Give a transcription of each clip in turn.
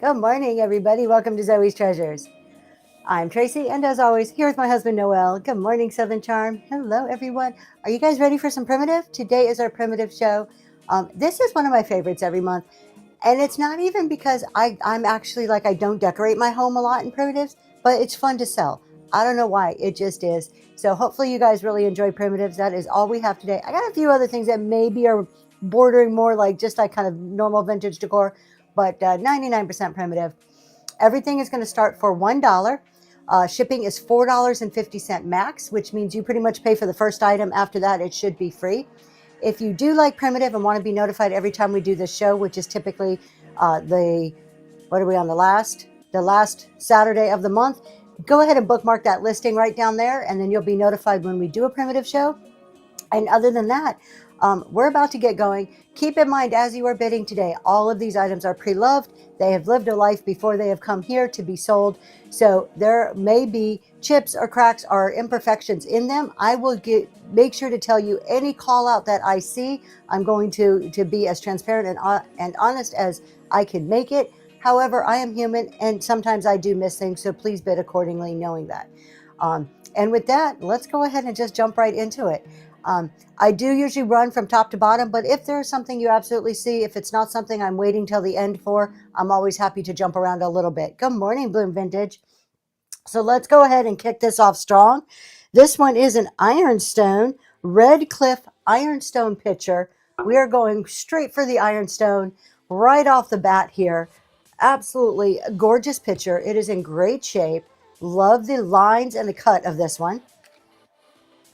Good morning, everybody. Welcome to Zoe's Treasures. I'm Tracy, and as always, here with my husband, Noel. Good morning, Southern Charm. Hello, everyone. Are you guys ready for some primitive? Today is our primitive show. This is one of my favorites every month, and it's not even because I'm actually like I don't decorate my home a lot in primitives, but it's fun to sell. I don't know why, it just is. So hopefully you guys really enjoy primitives. That is all we have today. I got a few other things that maybe are bordering more like just like kind of normal vintage decor, but 99% primitive. Everything is going to start for $1. Shipping is $4.50 max, which means you pretty much pay for the first item. After that, it should be free. If you do like primitive and want to be notified every time we do this show, which is typically what are we on, the last Saturday of the month, go ahead and bookmark that listing right down there, and then you'll be notified when we do a primitive show. And other than that, we're about to get going. Keep in mind, as you are bidding today, all of these items are pre-loved. They have lived a life before they have come here to be sold. So there may be chips or cracks or imperfections in them. I will make sure to tell you any call out that I see. I'm going to be as transparent and honest as I can make it. However, I am human and sometimes I do miss things. So please bid accordingly, knowing that. And with that, let's go ahead and just jump right into it. I do usually run from top to bottom, but if there's something you absolutely see, if it's not something I'm waiting till the end for, I'm always happy to jump around a little bit. Good morning, Bloom Vintage. So let's go ahead and kick this off strong. This one is an Ironstone, Red Cliff Ironstone picture. We are going straight for the Ironstone right off the bat here. Absolutely gorgeous picture. It is in great shape. Love the lines and the cut of this one.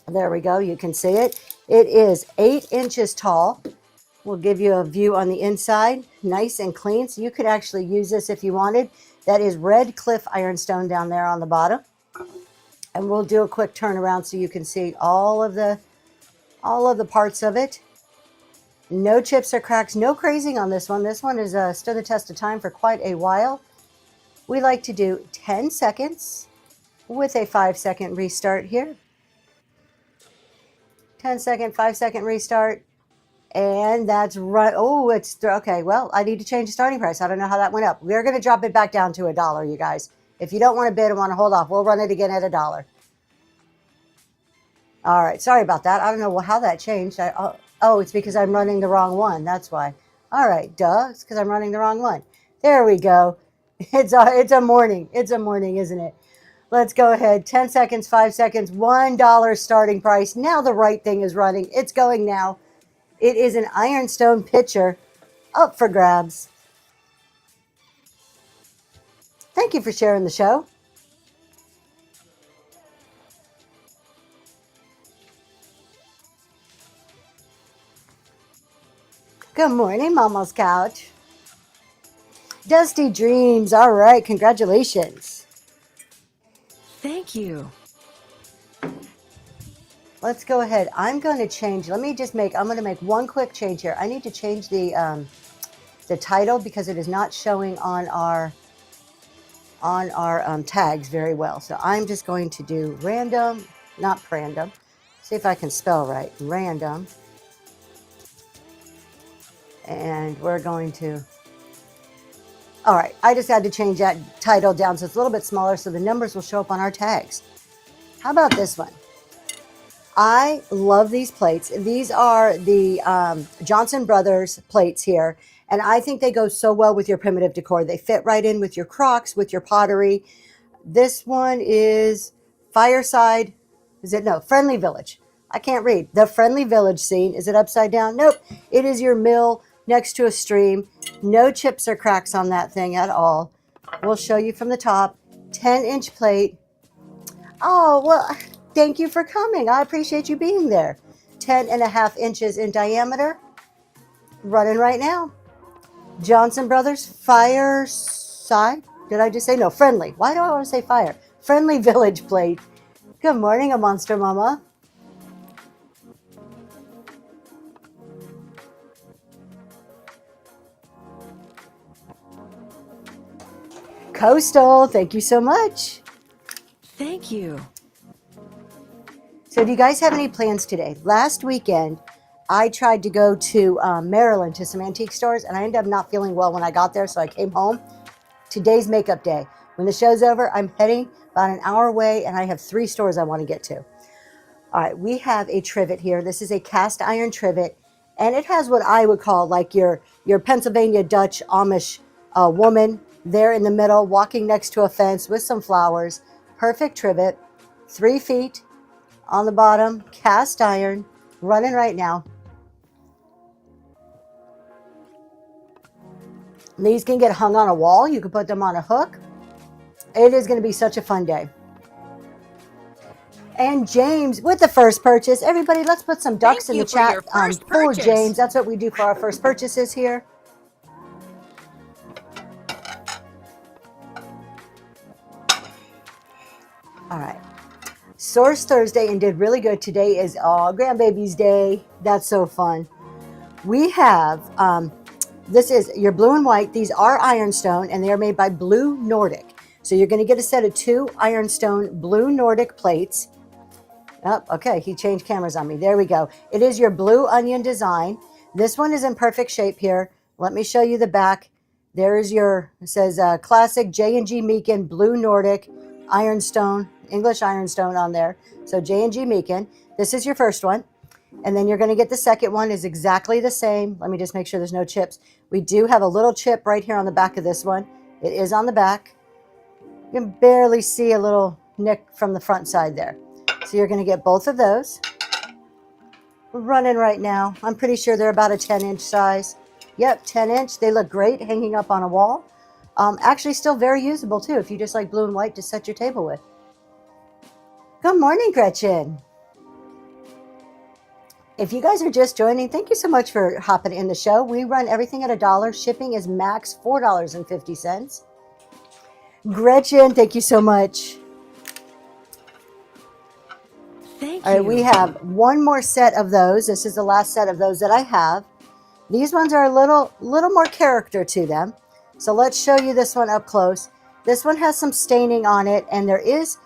There we go. You can see it. It is 8 inches tall. We'll give you a view on the inside. Nice and clean. So you could actually use this if you wanted. That is Red Cliff Ironstone down there on the bottom. And we'll do a quick turnaround so you can see all of the parts of it. No chips or cracks. No crazing on this one. This one has stood the test of time for quite a while. We like to do 10 seconds with a 5-second restart here. 10-second, 5-second restart. And that's right. Oh, okay. Well, I need to change the starting price. I don't know how that went up. We're going to drop it back down to $1, you guys. If you don't want to bid and want to hold off, we'll run it again at $1. All right. Sorry about that. I don't know how that changed. Oh, it's because I'm running the wrong one. That's why. All right. Duh. It's because I'm running the wrong one. There we go. It's a morning. It's a morning, isn't it? Let's go ahead. 10 seconds, 5 seconds, $1 starting price. Now the right thing is running. It's going now. It is an Ironstone pitcher up for grabs. Thank you for sharing the show. Good morning, Mama's Couch. Dusty Dreams. All right. Congratulations. Thank you. Let's go ahead. I'm going to change. I'm going to make one quick change here. I need to change the title because it is not showing on our tags very well. So I'm just going to do random, not random. See if I can spell right. Random. And we're going to. All right, I just had to change that title down so it's a little bit smaller so the numbers will show up on our tags. How about this one? I love these plates. These are the Johnson Brothers plates here, and I think they go so well with your primitive decor. They fit right in with your Crocks, with your pottery. This one is Fireside. Friendly Village. I can't read. The Friendly Village scene. Is it upside down? Nope. It is your mill next to a stream. No chips or cracks on that thing at all. We'll show you from the top. 10-inch plate. Oh, well, thank you for coming. I appreciate you being there. 10.5 inches in diameter. Running right now. Johnson Brothers Fireside. Did I just say no? Friendly. Why do I want to say fire? Friendly Village plate. Good morning, a Monster Mama. Coastal, thank you so much. Thank you. So do you guys have any plans today? Last weekend, I tried to go to Maryland to some antique stores, and I ended up not feeling well when I got there, so I came home. today's makeup day. When the show's over, I'm heading about an hour away, and I have 3 stores I want to get to. All right, we have a trivet here. This is a cast iron trivet, and it has what I would call like your Pennsylvania Dutch Amish woman there in the middle, walking next to a fence with some flowers. Perfect trivet, 3 feet on the bottom, cast iron, running right now. These can get hung on a wall. You can put them on a hook. It is going to be such a fun day. And James with the first purchase. Everybody, let's put some ducks in the chat for James. That's what we do for our first purchases here. All right. Source Thursday and did really good. Today is grandbaby's day. That's so fun. We have, this is your blue and white. These are Ironstone, and they are made by Blue Nordic. So you're going to get a set of 2 Ironstone Blue Nordic plates. Oh, okay, he changed cameras on me. There we go. It is your blue onion design. This one is in perfect shape here. Let me show you the back. There is your, it says classic J&G Meakin Blue Nordic Ironstone, English Ironstone on there. So J&G Meakin. This is your first one. And then you're going to get the second one is exactly the same. Let me just make sure there's no chips. We do have a little chip right here on the back of this one. It is on the back. You can barely see a little nick from the front side there. So you're going to get both of those. We're running right now. I'm pretty sure they're about a 10-inch size. Yep, 10-inch. They look great hanging up on a wall. Actually, still very usable, too, if you just like blue and white to set your table with. Good morning, Gretchen. If you guys are just joining, thank you so much for hopping in the show. We run everything at $1. Shipping is max $4.50. Gretchen, thank you so much. Thank All right, we have one more set of those. This is the last set of those that I have. These ones are a little more character to them. So let's show you this one up close. This one has some staining on it, and there is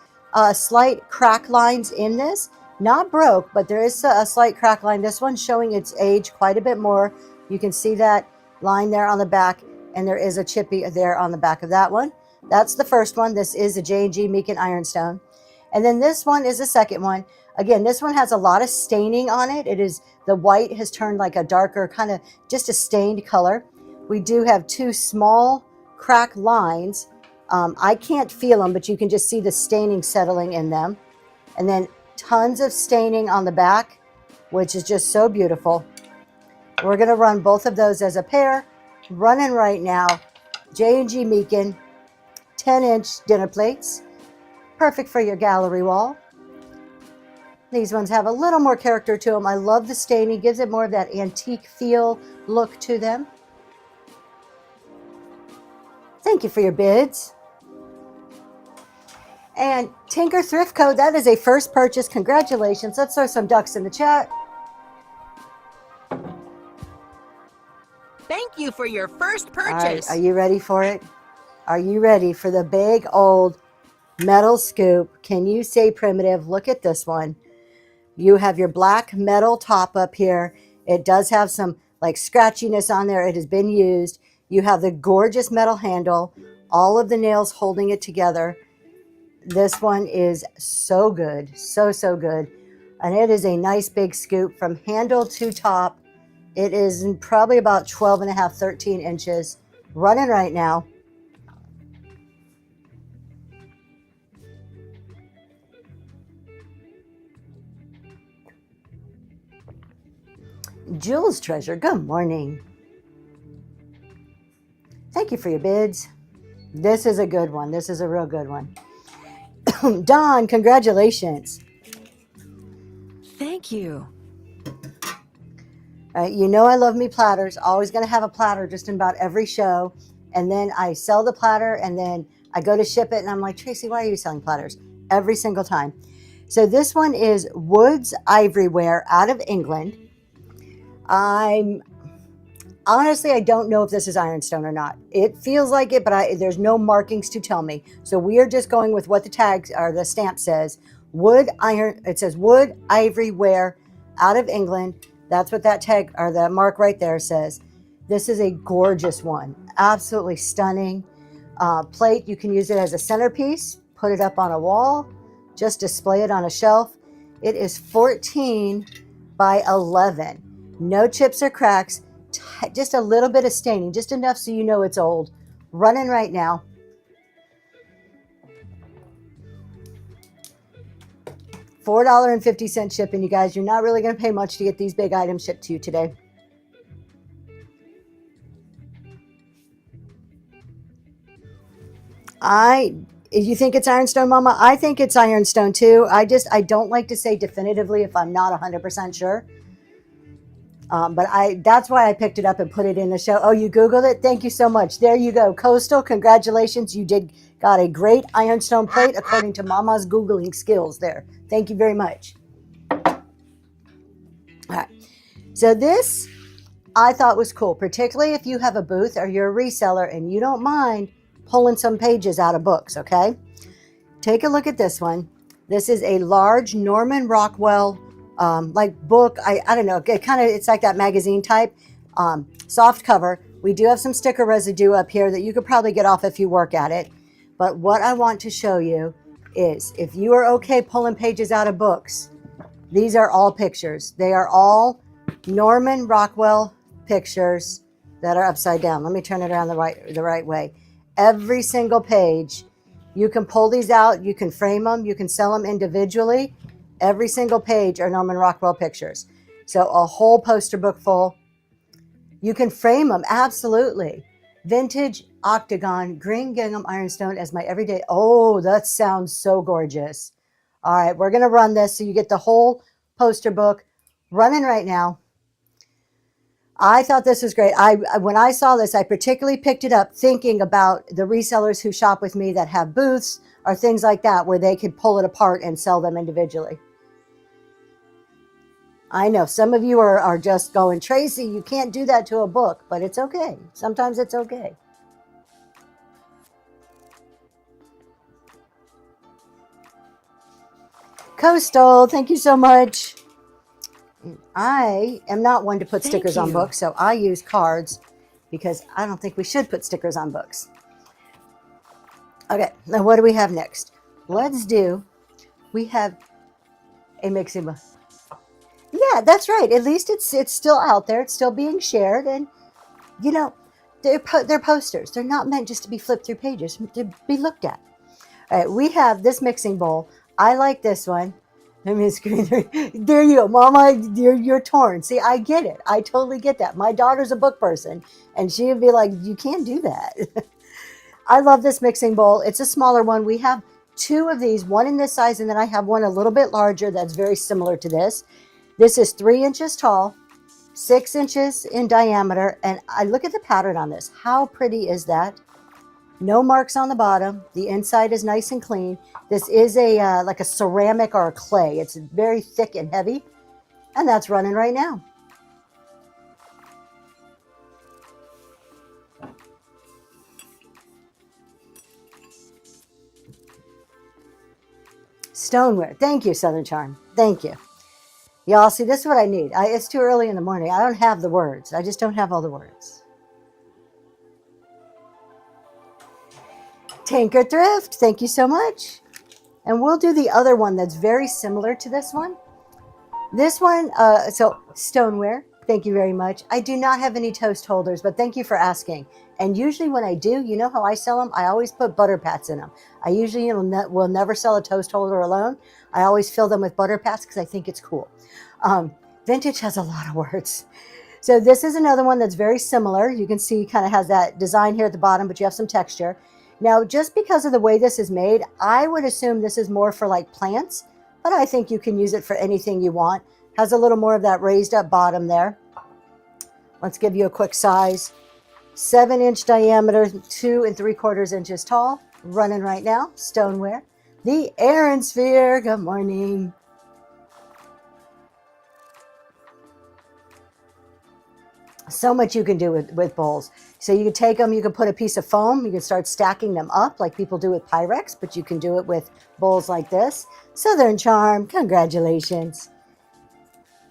slight crack lines in this. Not broke, but there is a slight crack line. This one's showing its age quite a bit more. You can see that line there on the back, and there is a chippy there on the back of that one. That's the first one. This is a J&G Meakin Ironstone. And then this one is the second one. Again, this one has a lot of staining on it. It is, the white has turned like a darker, kind of just a stained color. We do have 2 small crack lines. I can't feel them, but you can just see the staining settling in them. And then tons of staining on the back, which is just so beautiful. We're going to run both of those as a pair. Running right now, J&G Meakin 10-inch dinner plates. Perfect for your gallery wall. These ones have a little more character to them. I love the staining. Gives it more of that antique feel look to them. Thank you for your bids. And Tinker Thrift Co., that is a first purchase. Congratulations. Let's throw some ducks in the chat. Thank you for your first purchase. All right, are you ready for it? Are you ready for the big old metal scoop? Can you say primitive? Look at this one. You have your black metal top up here. It does have some like scratchiness on there. It has been used. You have the gorgeous metal handle, all of the nails holding it together. This one is so good, so good. And it is a nice big scoop from handle to top. It is probably about 12 and a half, 13 inches. Running right now. Jules Treasure, good morning. Thank you for your bids. This is a good one. This is a real good one. Don, congratulations. Thank you. All right, you know I love me platters. Always going to have a platter just in about every show. And then I sell the platter, and then I go to ship it, and I'm like, Tracy, why are you selling platters? Every single time. So this one is Woods Ivory Ware out of England. Honestly, I don't know if this is Ironstone or not. It feels like it, but there's no markings to tell me. So we are just going with what the tags or the stamp says. It says Wood Ivory Ware out of England. That's what that tag or the mark right there says. This is a gorgeous one. Absolutely stunning. plate. You can use it as a centerpiece, put it up on a wall, just display it on a shelf. It is 14 by 11. No chips or cracks, just a little bit of staining, just enough so you know it's old. Running right now. $4.50 shipping, you guys. You're not really going to pay much to get these big items shipped to you today. You think it's Ironstone, Mama? I think it's Ironstone too. I don't like to say definitively if I'm not 100% sure. But that's why I picked it up and put it in the show. Oh, you Googled it? Thank you so much. There you go. Coastal, congratulations. You got a great Ironstone plate according to Mama's Googling skills there. Thank you very much. All right. So this I thought was cool, particularly if you have a booth or you're a reseller and you don't mind pulling some pages out of books, okay? Take a look at this one. This is a large Norman Rockwell like book. I don't know. It's like that magazine type, soft cover. We do have some sticker residue up here that you could probably get off if you work at it. But what I want to show you is if you are okay pulling pages out of books, these are all pictures. They are all Norman Rockwell pictures that are upside down. Let me turn it around the right way. Every single page, you can pull these out. You can frame them. You can sell them individually. Every single page are Norman Rockwell pictures. So a whole poster book full. You can frame them, absolutely. Vintage octagon, green gingham ironstone as my everyday. Oh, that sounds so gorgeous. All right, we're going to run this so you get the whole poster book running right now. I thought this was great. When I saw this, I particularly picked it up thinking about the resellers who shop with me that have booths or things like that where they could pull it apart and sell them individually. I know some of you are just going, Tracy, you can't do that to a book, but it's okay. Sometimes it's okay. Coastal, thank you so much. I am not one to put stickers on books, so I use cards because I don't think we should put stickers on books. Okay, now what do we have next? We have a mixing book. Yeah, that's right. At least it's still out there. It's still being shared. And, you know, they're posters. They're not meant just to be flipped through pages, to be looked at. All right, we have this mixing bowl. I like this one. Let me screen there you go, Mama. You're torn. See, I get it. I totally get that. My daughter's a book person, and she would be like, you can't do that. I love this mixing bowl. It's a smaller one. We have two of these, one in this size, and then I have one a little bit larger that's very similar to this. This is 3 inches tall, 6 inches in diameter, and I look at the pattern on this. How pretty is that? No marks on the bottom. The inside is nice and clean. This is like a ceramic or a clay. It's very thick and heavy, and that's running right now. Stoneware. Thank you, Southern Charm. Thank you. Y'all, see, this is what I need. It's too early in the morning. I don't have the words. I just don't have all the words. Tinker Thrift, thank you so much. And we'll do the other one that's very similar to this one. This one, so stoneware, thank you very much. I do not have any toast holders, but thank you for asking. And usually when I do, you know how I sell them? I always put butter pats in them. I usually will never sell a toast holder alone. I always fill them with butter pats because I think it's cool. Vintage has a lot of words. So this is another one that's very similar. You can see kind of has that design here at the bottom, but you have some texture. Now, just because of the way this is made, I would assume this is more for like plants, but I think you can use it for anything you want. Has a little more of that raised up bottom there. Let's give you a quick size. 7-inch diameter, 2 3/4 inches tall. Running right now, stoneware. The Air Sphere, good morning. So much you can do with bowls. So you can take them, you can put a piece of foam, you can start stacking them up like people do with Pyrex, but you can do it with bowls like this. Southern Charm, congratulations.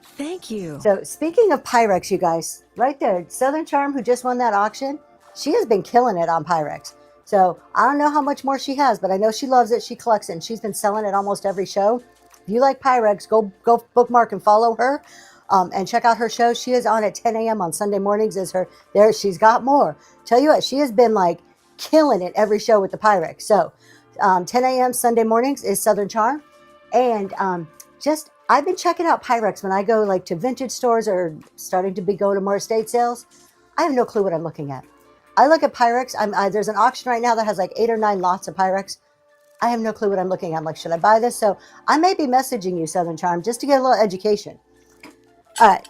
Thank you. So speaking of Pyrex, you guys, right there, Southern Charm, who just won that auction, she has been killing it on Pyrex. So I don't know how much more she has, but I know she loves it. She collects it, and she's been selling it almost every show. If you like Pyrex, go bookmark and follow her, and check out her show. She is on at 10 a.m. on Sunday mornings. Is her there? She's got more. Tell you what, she has been like killing it every show with the Pyrex. So 10 a.m. Sunday mornings is Southern Charm, and I've been checking out Pyrex when I go like to vintage stores or starting to go to more estate sales. I have no clue what I'm looking at. I look at Pyrex. There's an auction right now that has like 8 or 9 lots of Pyrex. I have no clue what I'm looking at. I'm like, should I buy this? So I may be messaging you, Southern Charm, just to get a little education. All right.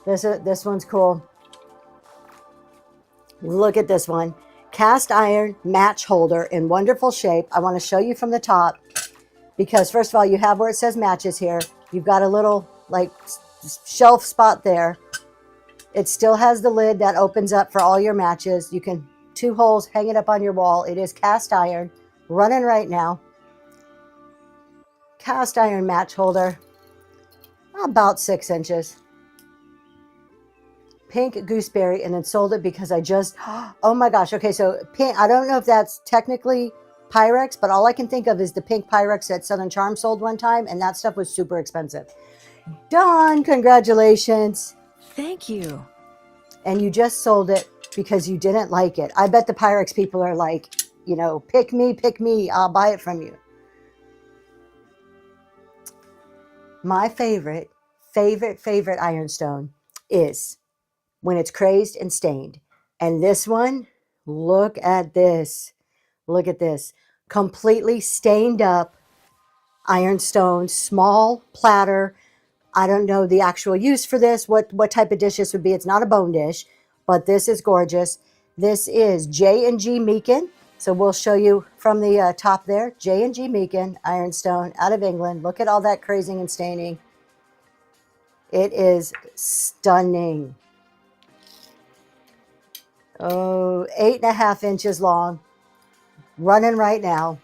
This one's cool. Look at this one. Cast iron match holder in wonderful shape. I want to show you from the top because, first of all, you have where it says matches here. You've got a little like shelf spot there. It still has the lid that opens up for all your matches. You can 2 holes, hang it up on your wall. It is cast iron, running right now. Cast iron match holder, about 6 inches. Pink gooseberry, and then sold it because I just, oh my gosh. Okay, so pink, I don't know if that's technically Pyrex, but all I can think of is the pink Pyrex that Southern Charm sold one time, and that stuff was super expensive. Dawn, congratulations. Thank you. And you just sold it because you didn't like it. I bet the Pyrex people are like, you know, pick me, I'll buy it from you. My favorite Ironstone is when it's crazed and stained. And this one, look at this. Look at this. Completely stained up Ironstone, small platter. I don't know the actual use for this, what type of dish this would be. It's not a bone dish, but this is gorgeous. This is J&G Meakin. So we'll show you from the top there. J&G Meakin, Ironstone, out of England. Look at all that crazing and staining. It is stunning. Oh, 8.5 inches long, running right now,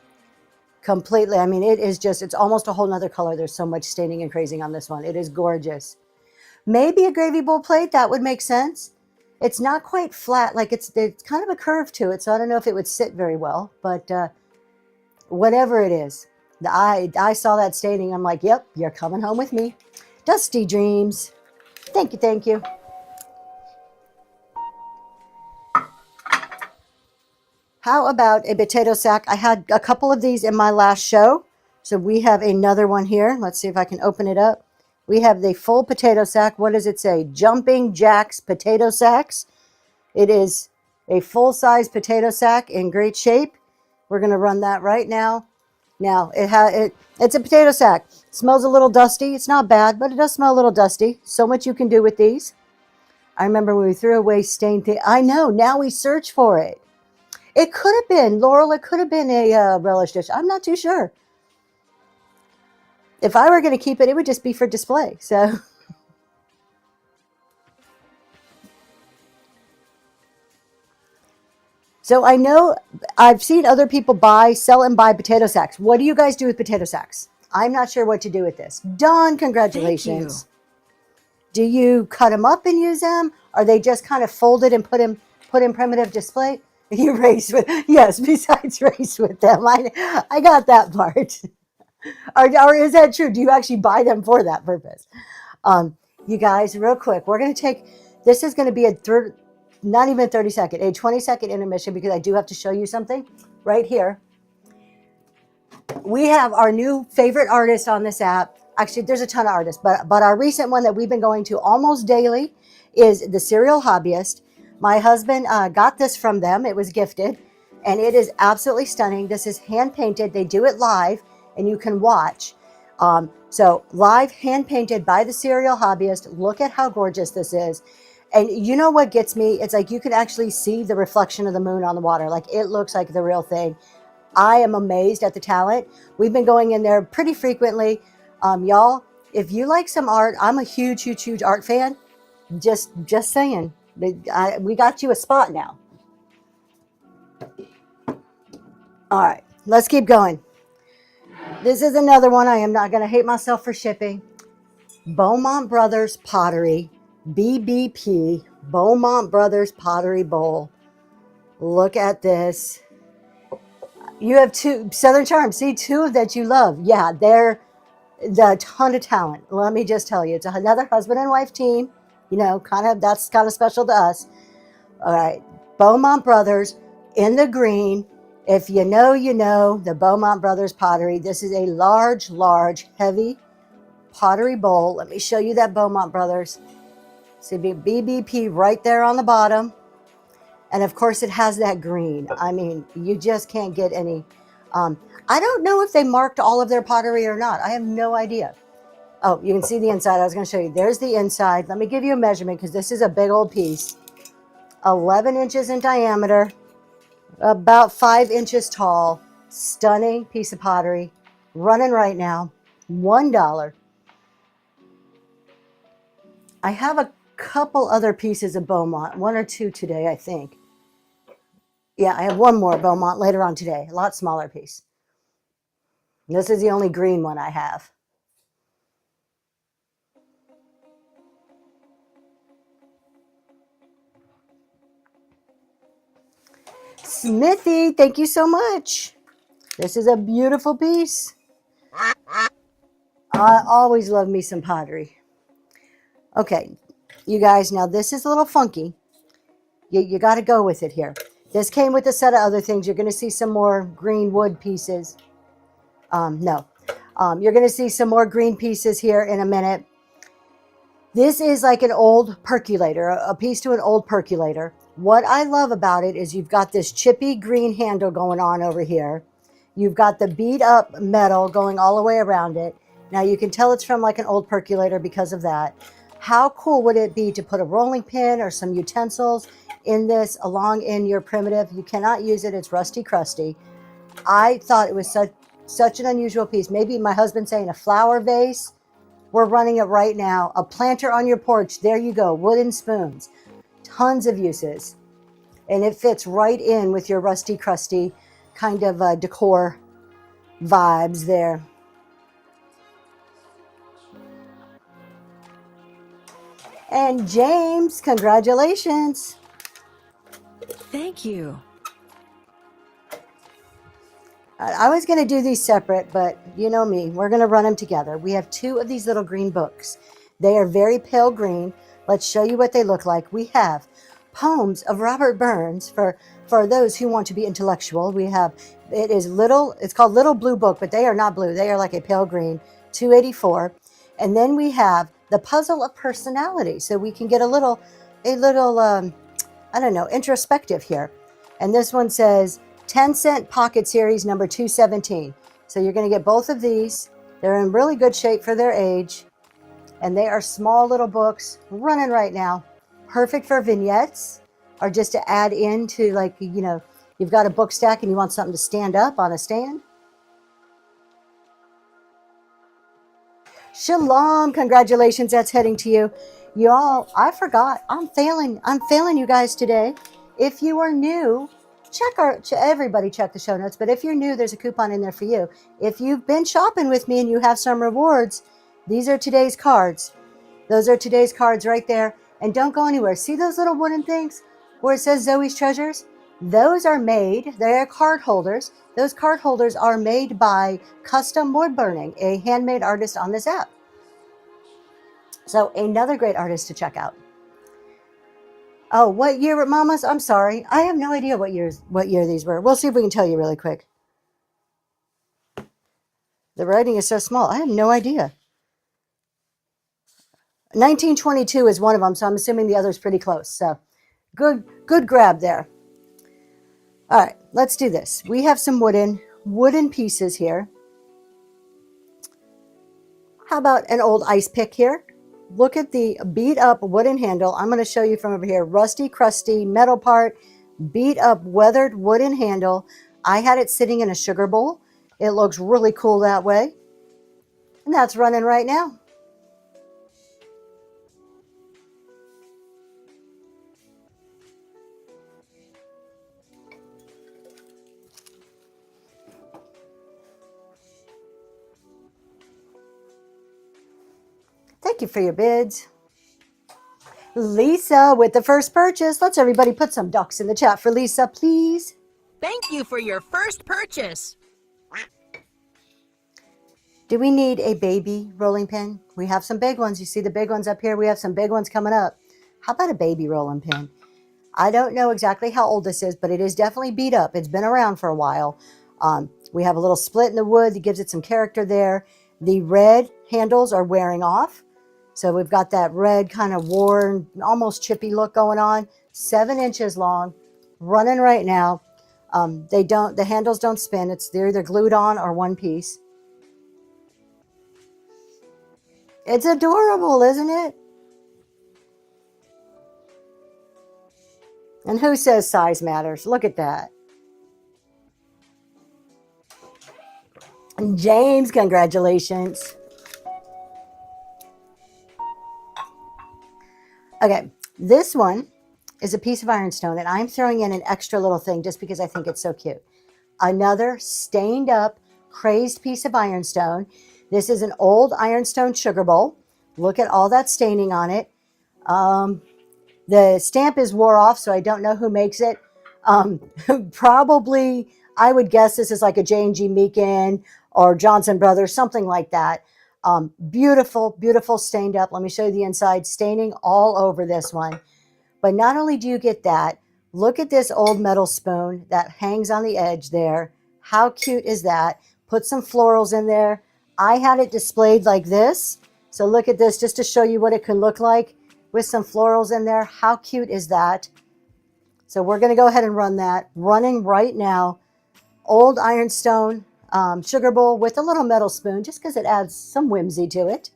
completely. I mean, it is just, it's almost a whole nother color. There's so much staining and crazing on this one. It is gorgeous. Maybe a gravy bowl plate, that would make sense. It's not quite flat, like it's kind of a curve to it, so I don't know if it would sit very well, but whatever it is, I saw that staining. I'm like, yep, you're coming home with me. Dusty Dreams. Thank you, thank you. How about a potato sack? I had a couple of these in my last show. So we have another one here. Let's see if I can open it up. We have the full potato sack. What does it say? Jumping Jacks potato sacks. It is a full-size potato sack in great shape. We're going to run that right now. Now, it's a potato sack. It smells a little dusty. It's not bad, but it does smell a little dusty. So much you can do with these. I remember when we threw away stained things. I know. Now we search for it. It could have been, Laurel, it could have been a relish dish. I'm not too sure. If I were going to keep it, it would just be for display. So I know I've seen other people sell and buy potato sacks. What do you guys do with potato sacks? I'm not sure what to do with this. Dawn, congratulations. Do you cut them up and use them? Are they just kind of folded and put in primitive display? You race with, yes, besides race with them. I got that part. Or is that true? Do you actually buy them for that purpose? You guys, real quick, we're going to take, this is going to be not even a 30-second, a 20-second intermission because I do have to show you something right here. We have our new favorite artist on this app. Actually, there's a ton of artists, but our recent one that we've been going to almost daily is the Serial Hobbyist. My husband got this from them. It was gifted, and it is absolutely stunning. This is hand-painted. They do it live, and you can watch. So live, hand-painted by the Serial Hobbyist. Look at how gorgeous this is. And you know what gets me? It's like you can actually see the reflection of the moon on the water. Like it looks like the real thing. I am amazed at the talent. We've been going in there pretty frequently. Y'all, if you like some art, I'm a huge, huge, huge art fan. Just saying. We got you a spot now. All right, let's keep going. This is another one. I am not going to hate myself for shipping. Beaumont Brothers Pottery, BBP, Beaumont Brothers Pottery Bowl. Look at this. You have two Southern Charm. See, two that you love. Yeah, they're a ton of talent. Let me just tell you, it's another husband and wife team. You know, that's kind of special to us. All right, Beaumont Brothers in the green. If you know, you know the Beaumont Brothers pottery. This is a large, large, heavy pottery bowl. Let me show you that Beaumont Brothers. See BBP right there on the bottom. And of course it has that green. I mean, you just can't get any. I don't know if they marked all of their pottery or not. I have no idea. Oh, you can see the inside. I was going to show you. There's the inside. Let me give you a measurement because this is a big old piece. 11 inches in diameter, about 5 inches tall. Stunning piece of pottery. Running right now. $1. I have a couple other pieces of Beaumont, one or two today, I think. Yeah, I have one more Beaumont later on today, a lot smaller piece. This is the only green one I have. Smithy, thank you so much. This is a beautiful piece. I always love me some pottery. Okay, you guys, now this is a little funky. You got to go with it here. This came with a set of other things. You're going to see some more green wood pieces. You're going to see some more green pieces here in a minute. This is like an old percolator, a piece to an old percolator. What I love about it is you've got this chippy green handle going on over here. You've got the beat up metal going all the way around it. Now you can tell it's from like an old percolator because of that. How cool would it be to put a rolling pin or some utensils in this along in your primitive? You cannot use it. It's rusty crusty. I thought it was such an unusual piece. Maybe my husband saying a flower vase. We're running it right now. A planter on your porch. There you go. Wooden spoons. Tons of uses. And it fits right in with your rusty crusty kind of decor vibes there. And James, congratulations. Thank you. I was going to do these separate, but you know me, we're going to run them together. We have two of these little green books. They are very pale green. Let's show you what they look like. We have poems of Robert Burns for those who want to be intellectual. We have, it's called Little Blue Book, but they are not blue. They are like a pale green, $2.84. And then we have the Puzzle of Personality. So we can get a little, I don't know, introspective here. And this one says, 10-cent pocket series number 217. So you're going to get both of these. They're in really good shape for their age. And they are small little books running right now. Perfect for vignettes or just to add into, like, you know, you've got a book stack and you want something to stand up on a stand. Shalom, congratulations, that's heading to you. You all, I forgot, I'm failing you guys today. If you are new, everybody check the show notes, but if you're new, there's a coupon in there for you. If you've been shopping with me and you have some rewards, these are today's cards. Those are today's cards right there. And don't go anywhere. See those little wooden things where it says Zoe's Treasures? Those are made, they're card holders. Those card holders are made by Custom Wood Burning, a handmade artist on this app. So another great artist to check out. Oh, what year, mamas? I'm sorry. I have no idea what year these were. We'll see if we can tell you really quick. The writing is so small. I have no idea. 1922 is one of them, so I'm assuming the other's pretty close. So good grab there. All right, let's do this. We have some wooden pieces here. How about an old ice pick here? Look at the beat up wooden handle. I'm going to show you from over here. Rusty, crusty, metal part, beat up, weathered wooden handle. I had it sitting in a sugar bowl. It looks really cool that way. And that's running right now. Thank you for your bids. Lisa with the first purchase. Let's everybody put some ducks in the chat for Lisa, please. Thank you for your first purchase. Do we need a baby rolling pin? We have some big ones. You see the big ones up here? We have some big ones coming up. How about a baby rolling pin? I don't know exactly how old this is, but it is definitely beat up. It's been around for a while. We have a little split in the wood that gives it some character there. The red handles are wearing off. So we've got that red kind of worn, almost chippy look going on. 7 inches long, running right now. The handles don't spin. They're either glued on or one piece. It's adorable, isn't it? And who says size matters? Look at that. And James, congratulations. Okay, this one is a piece of ironstone, and I'm throwing in an extra little thing just because I think it's so cute. Another stained up, crazed piece of ironstone. This is an old ironstone sugar bowl. Look at all that staining on it. The stamp is wore off, so I don't know who makes it. Probably, I would guess this is like a J&G Meakin or Johnson Brothers, something like that. Beautiful, beautiful stained up. Let me show you the inside. Staining all over this one. But not only do you get that, look at this old metal spoon that hangs on the edge there. How cute is that? Put some florals in there. I had it displayed like this. So look at this just to show you what it could look like with some florals in there. How cute is that? So we're going to go ahead and run that. Running right now. Old ironstone sugar bowl with a little metal spoon just because it adds some whimsy to it.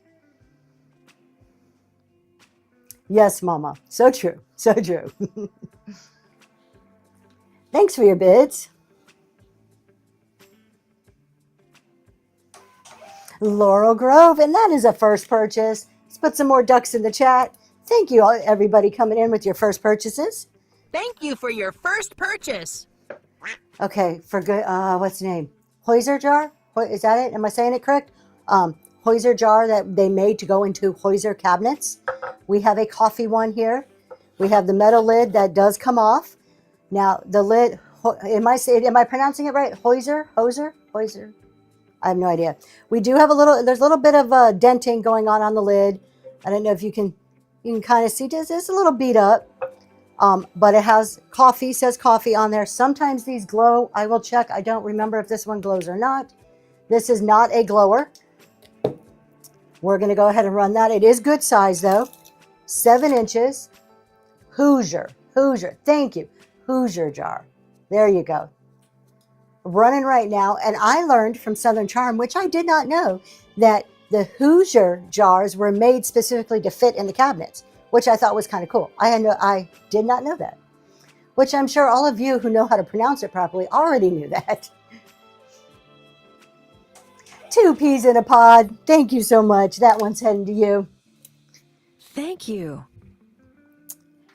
Yes, Mama. So true. So true. Thanks for your bids. Laurel Grove, and that is a first purchase. Let's put some more ducks in the chat. Thank you, everybody coming in with your first purchases. Thank you for your first purchase. Okay, for good, what's the name? Hoyser jar? Is that it? Am I saying it correct? Hoyser jar that they made to go into Hoyser cabinets. We have a coffee one here. We have the metal lid that does come off. Now, the lid, am I pronouncing it right? Hoyser? I have no idea. We do have there's a little bit of denting going on the lid. I don't know if you can kind of see this. It's a little beat up, but it has coffee, says coffee on there. Sometimes these glow. I will check. I don't remember if this one glows or not. This is not a glower. We're going to go ahead and run that. It is good size though. 7 inches. Hoosier. Thank you. Hoosier jar. There you go. Running right now, and I learned from Southern Charm, which I did not know, that the Hoosier jars were made specifically to fit in the cabinets, which I thought was kind of cool. I did not know that, which I'm sure all of you who know how to pronounce it properly already knew that. 2 peas in a pod. Thank you so much. That one's heading to you. Thank you.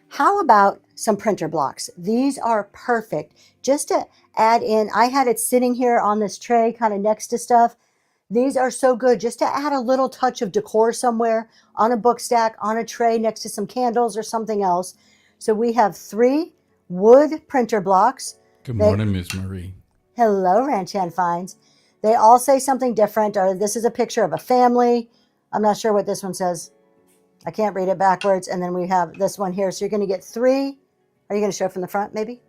How about some printer blocks? These are perfect. Just to add in, I had it sitting here on this tray kind of next to stuff. These are so good just to add a little touch of decor somewhere on a book stack, on a tray next to some candles or something else. So we have 3 wood printer blocks. Good morning, Miss Marie. Hello, Ranch Hand Finds. They all say something different. Or this is a picture of a family. I'm not sure what this one says. I can't read it backwards. And then we have this one here. So you're going to get 3. Are you going to show from the front, maybe?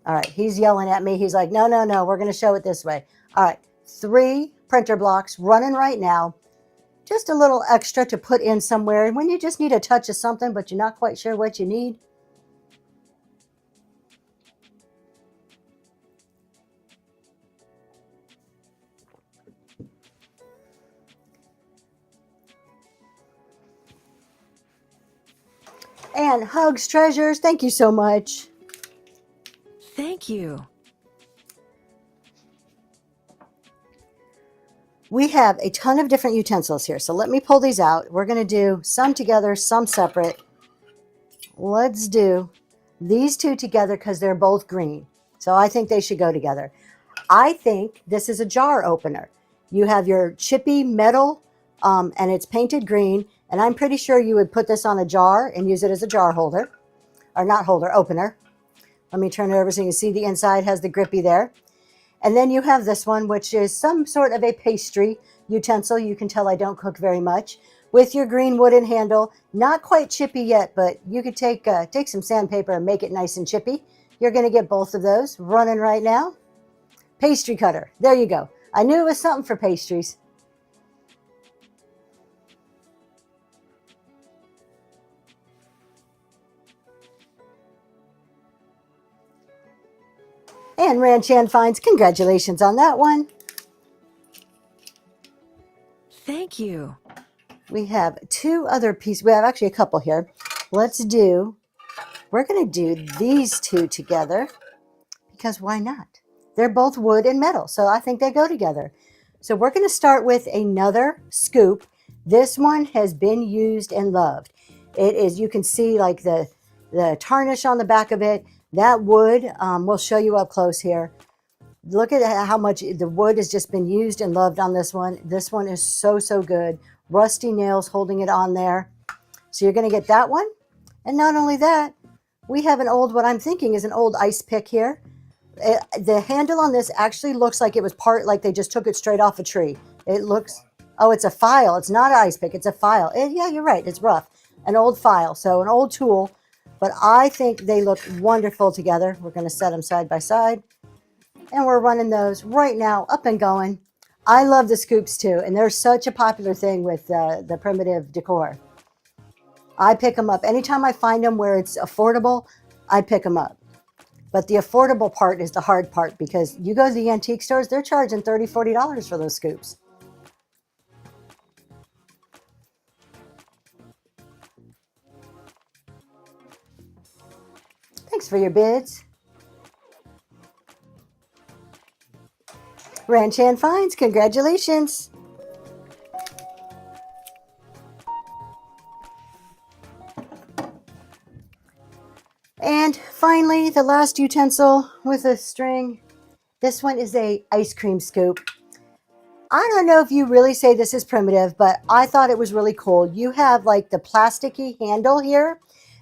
All right. He's yelling at me. He's like, no. We're going to show it this way. All right. 3 printer blocks running right now. Just a little extra to put in somewhere. When you just need a touch of something, but you're not quite sure what you need. And hugs, treasures. Thank you so much. Thank you. We have a ton of different utensils here. So let me pull these out. We're going to do some together, some separate. Let's do these 2 together because they're both green. So I think they should go together. I think this is a jar opener. You have your chippy metal and it's painted green. And I'm pretty sure you would put this on a jar and use it as a jar holder. Or not holder, opener. Let me turn it over so you can see the inside has the grippy there. And then you have this one, which is some sort of a pastry utensil. You can tell I don't cook very much. With your green wooden handle, not quite chippy yet, but you could take some sandpaper and make it nice and chippy. You're going to get both of those running right now. Pastry cutter. There you go. I knew it was something for pastries. And Ranchan finds, congratulations on that one. Thank you. We have two other pieces. We have actually a couple here. We're going to do these two together because why not? They're both wood and metal, so I think they go together. So we're going to start with another scoop. This one has been used and loved. It is, you can see like the tarnish on the back of it. That wood, we'll show you up close here. Look at how much the wood has just been used and loved on this one. This one is so, so good. Rusty nails holding it on there. So you're going to get that one. And not only that, we have an old, what I'm thinking is an old ice pick here. The handle on this actually looks like it was like they just took it straight off a tree. It looks, oh, it's a file. It's not an ice pick. It's a file. Yeah, you're right. It's rough. An old file. So an old tool. But I think they look wonderful together. We're going to set them side by side. And we're running those right now, up and going. I love the scoops too. And they're such a popular thing with the primitive decor. I pick them up. Anytime I find them where it's affordable, I pick them up. But the affordable part is the hard part because you go to the antique stores, they're charging $30, $40 for those scoops. Thanks for your bids. Ranchan Finds, congratulations. And finally, the last utensil with a string. This one is a ice cream scoop. I don't know if you really say this is primitive, but I thought it was really cool. You have like the plasticky handle here.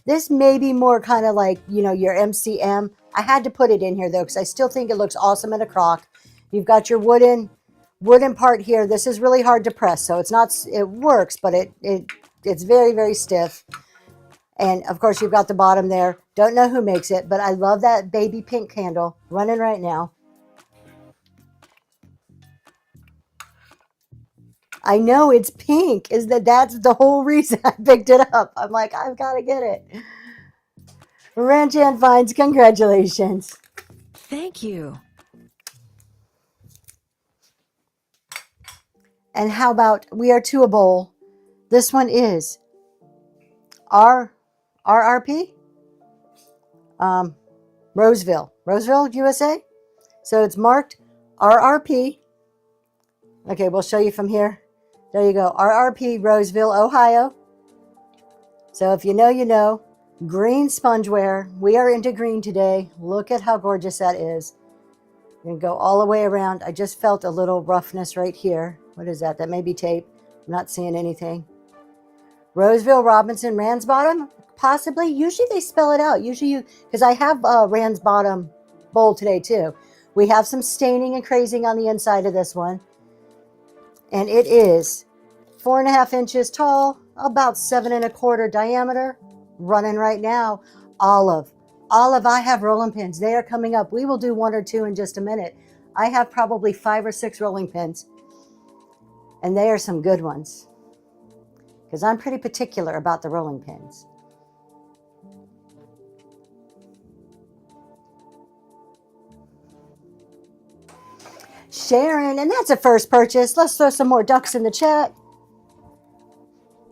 This may be more kind of like, you know, your MCM. I had to put it in here though, because I still think it looks awesome in a crock. You've got your wooden part here. This is really hard to press, so it's not, it works, but it's very, very stiff. And of course you've got the bottom there. Don't know who makes it, but I love that baby pink handle running right now. I know it's pink. That's the whole reason I picked it up. I'm like, I've got to get it. Ranchan Finds, congratulations. Thank you. And how about we are to a bowl. This one is RRP, Roseville, USA. So it's marked RRP. Okay, we'll show you from here. There you go, RRP, Roseville, Ohio. So if you know, you know. Green spongeware. We are into green today. Look at how gorgeous that is. I'm going to go all the way around. I just felt a little roughness right here. What is that? That may be tape. I'm not seeing anything. Roseville, Robinson, Ransbottom, possibly. Usually they spell it out. Usually because I have a Ransbottom bowl today too. We have some staining and crazing on the inside of this one. And it is 4.5 inches tall, about 7 1/4 diameter, running right now. Olive, I have rolling pins. They are coming up. We will do 1 or 2 in just a minute. I have probably 5 or 6 rolling pins. And they are some good ones. Because I'm pretty particular about the rolling pins. Sharon, and that's a first purchase. Let's throw some more ducks in the chat.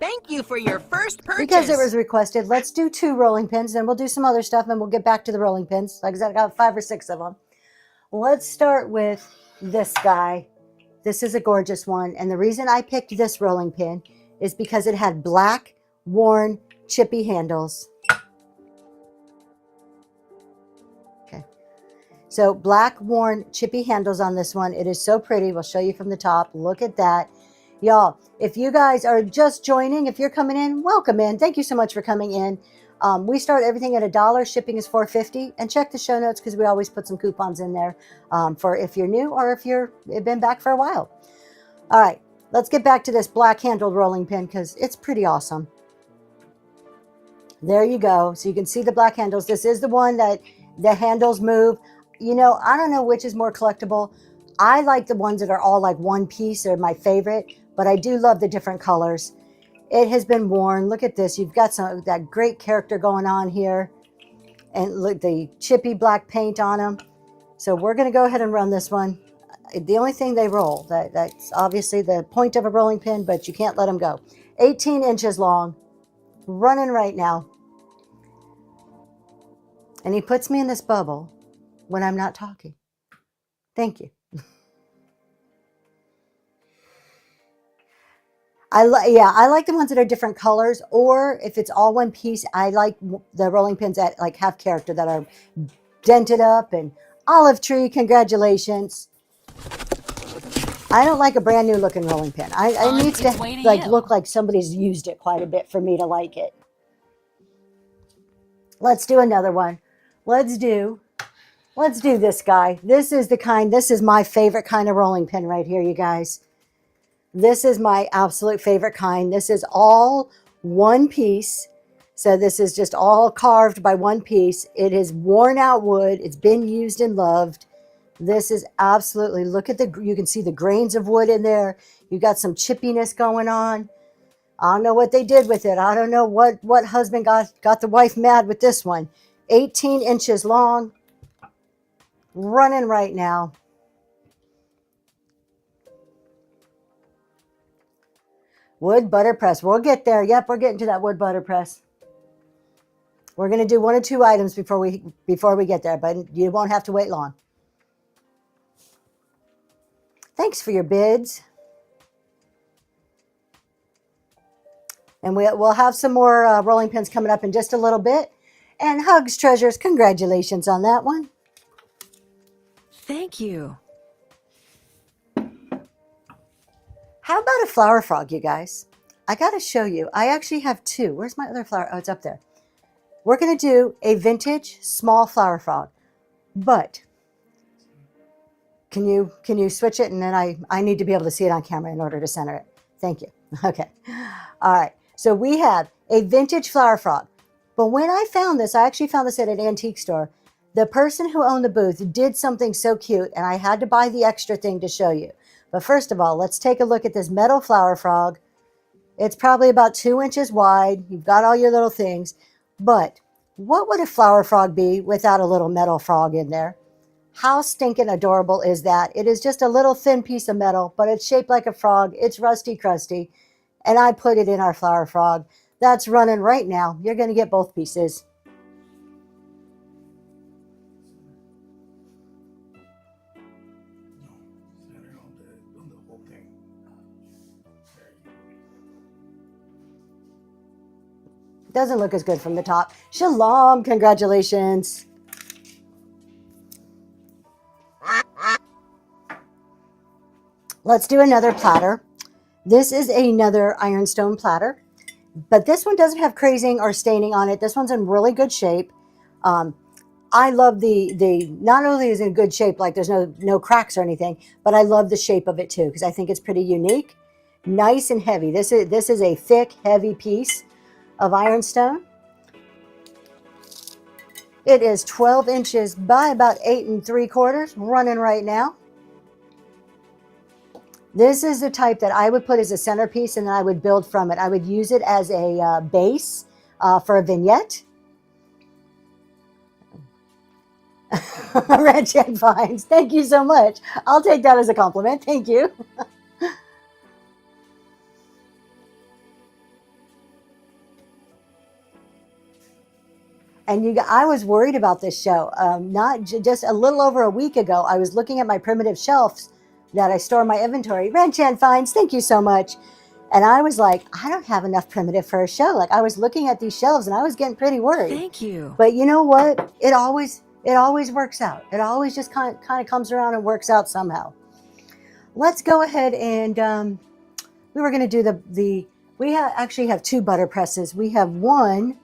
Thank you for your first purchase. Because it was requested, let's do 2 rolling pins, and we'll do some other stuff, and we'll get back to the rolling pins. Like I said, I got 5 or 6 of them. Let's start with this guy. This is a gorgeous one, and the reason I picked this rolling pin is because it had black, worn, chippy handles. Okay. So black, worn, chippy handles on this one. It is so pretty. We'll show you from the top. Look at that. Y'all, if you guys are just joining, if you're coming in, welcome in. Thank you so much for coming in. We start everything at $1. Shipping is $4.50. And check the show notes because we always put some coupons in there for if you're new or if you've been back for a while. All right, let's get back to this black handled rolling pin because it's pretty awesome. There you go. So you can see the black handles. This is the one that the handles move. You know, I don't know which is more collectible. I like the ones that are all like one piece. They're my favorite, but I do love the different colors. It has been worn. Look at this. You've got some of that great character going on here. And look, the chippy black paint on them. So we're going to go ahead and run this one. The only thing they roll, that's obviously the point of a rolling pin, but you can't let them go. 18 inches long. Running right now. And he puts me in this bubble when I'm not talking. Thank you. I like the ones that are different colors, or if it's all one piece, I like the rolling pins that like have character, that are dented up. And olive tree, congratulations. I don't like a brand new looking rolling pin. I needs to like look like somebody's used it quite a bit for me to like it. Let's do another one. Let's do this guy. This is my favorite kind of rolling pin right here, you guys. This is my absolute favorite kind. This is all one piece. So this is just all carved by one piece. It is worn out wood. It's been used and loved. This is absolutely, look at you can see the grains of wood in there. You got some chippiness going on. I don't know what they did with it. I don't know what husband got the wife mad with this one. 18 inches long. Running right now. Wood butter press. We'll get there. Yep, we're getting to that wood butter press. We're going to do one or two items before we get there, but you won't have to wait long. Thanks for your bids. And we'll have some more rolling pins coming up in just a little bit. And hugs, treasures. Congratulations on that one. Thank you. How about a flower frog, you guys? I got to show you. I actually have two. Where's my other flower? Oh, it's up there. We're going to do a vintage small flower frog. But can you switch it? And then I need to be able to see it on camera in order to center it. Thank you. Okay. All right. So we have a vintage flower frog. But when I found this, I actually found this at an antique store. The person who owned the booth did something so cute, and I had to buy the extra thing to show you. But first of all, let's take a look at this metal flower frog. It's probably about 2 inches wide. You've got all your little things. But what would a flower frog be without a little metal frog in there? How stinking adorable is that? It is just a little thin piece of metal, but it's shaped like a frog. It's rusty crusty. And I put it in our flower frog. That's running right now. You're going to get both pieces. Doesn't look as good from the top. Shalom, congratulations. Let's do another platter. This is another ironstone platter, but this one doesn't have crazing or staining on it. This one's in really good shape. I love the not only is it in good shape, like there's no cracks or anything, but I love the shape of it too because I think it's pretty unique. Nice and heavy. This is a thick, heavy piece of ironstone. It is 12 inches by about 8 3/4, running right now. This is the type that I would put as a centerpiece and then I would build from it. I would use it as a base for a vignette. Red Jet Vines, thank you so much. I'll take that as a compliment. Thank you. And I was worried about this show. Not just a little over a week ago, I was looking at my primitive shelves that I store my inventory. Red Jet Vines, thank you so much. And I was like, I don't have enough primitive for a show. Like I was looking at these shelves and I was getting pretty worried. Thank you. But you know what? It always works out. It always just kind of comes around and works out somehow. Let's go ahead and we were going to do we actually have two butter presses. We have one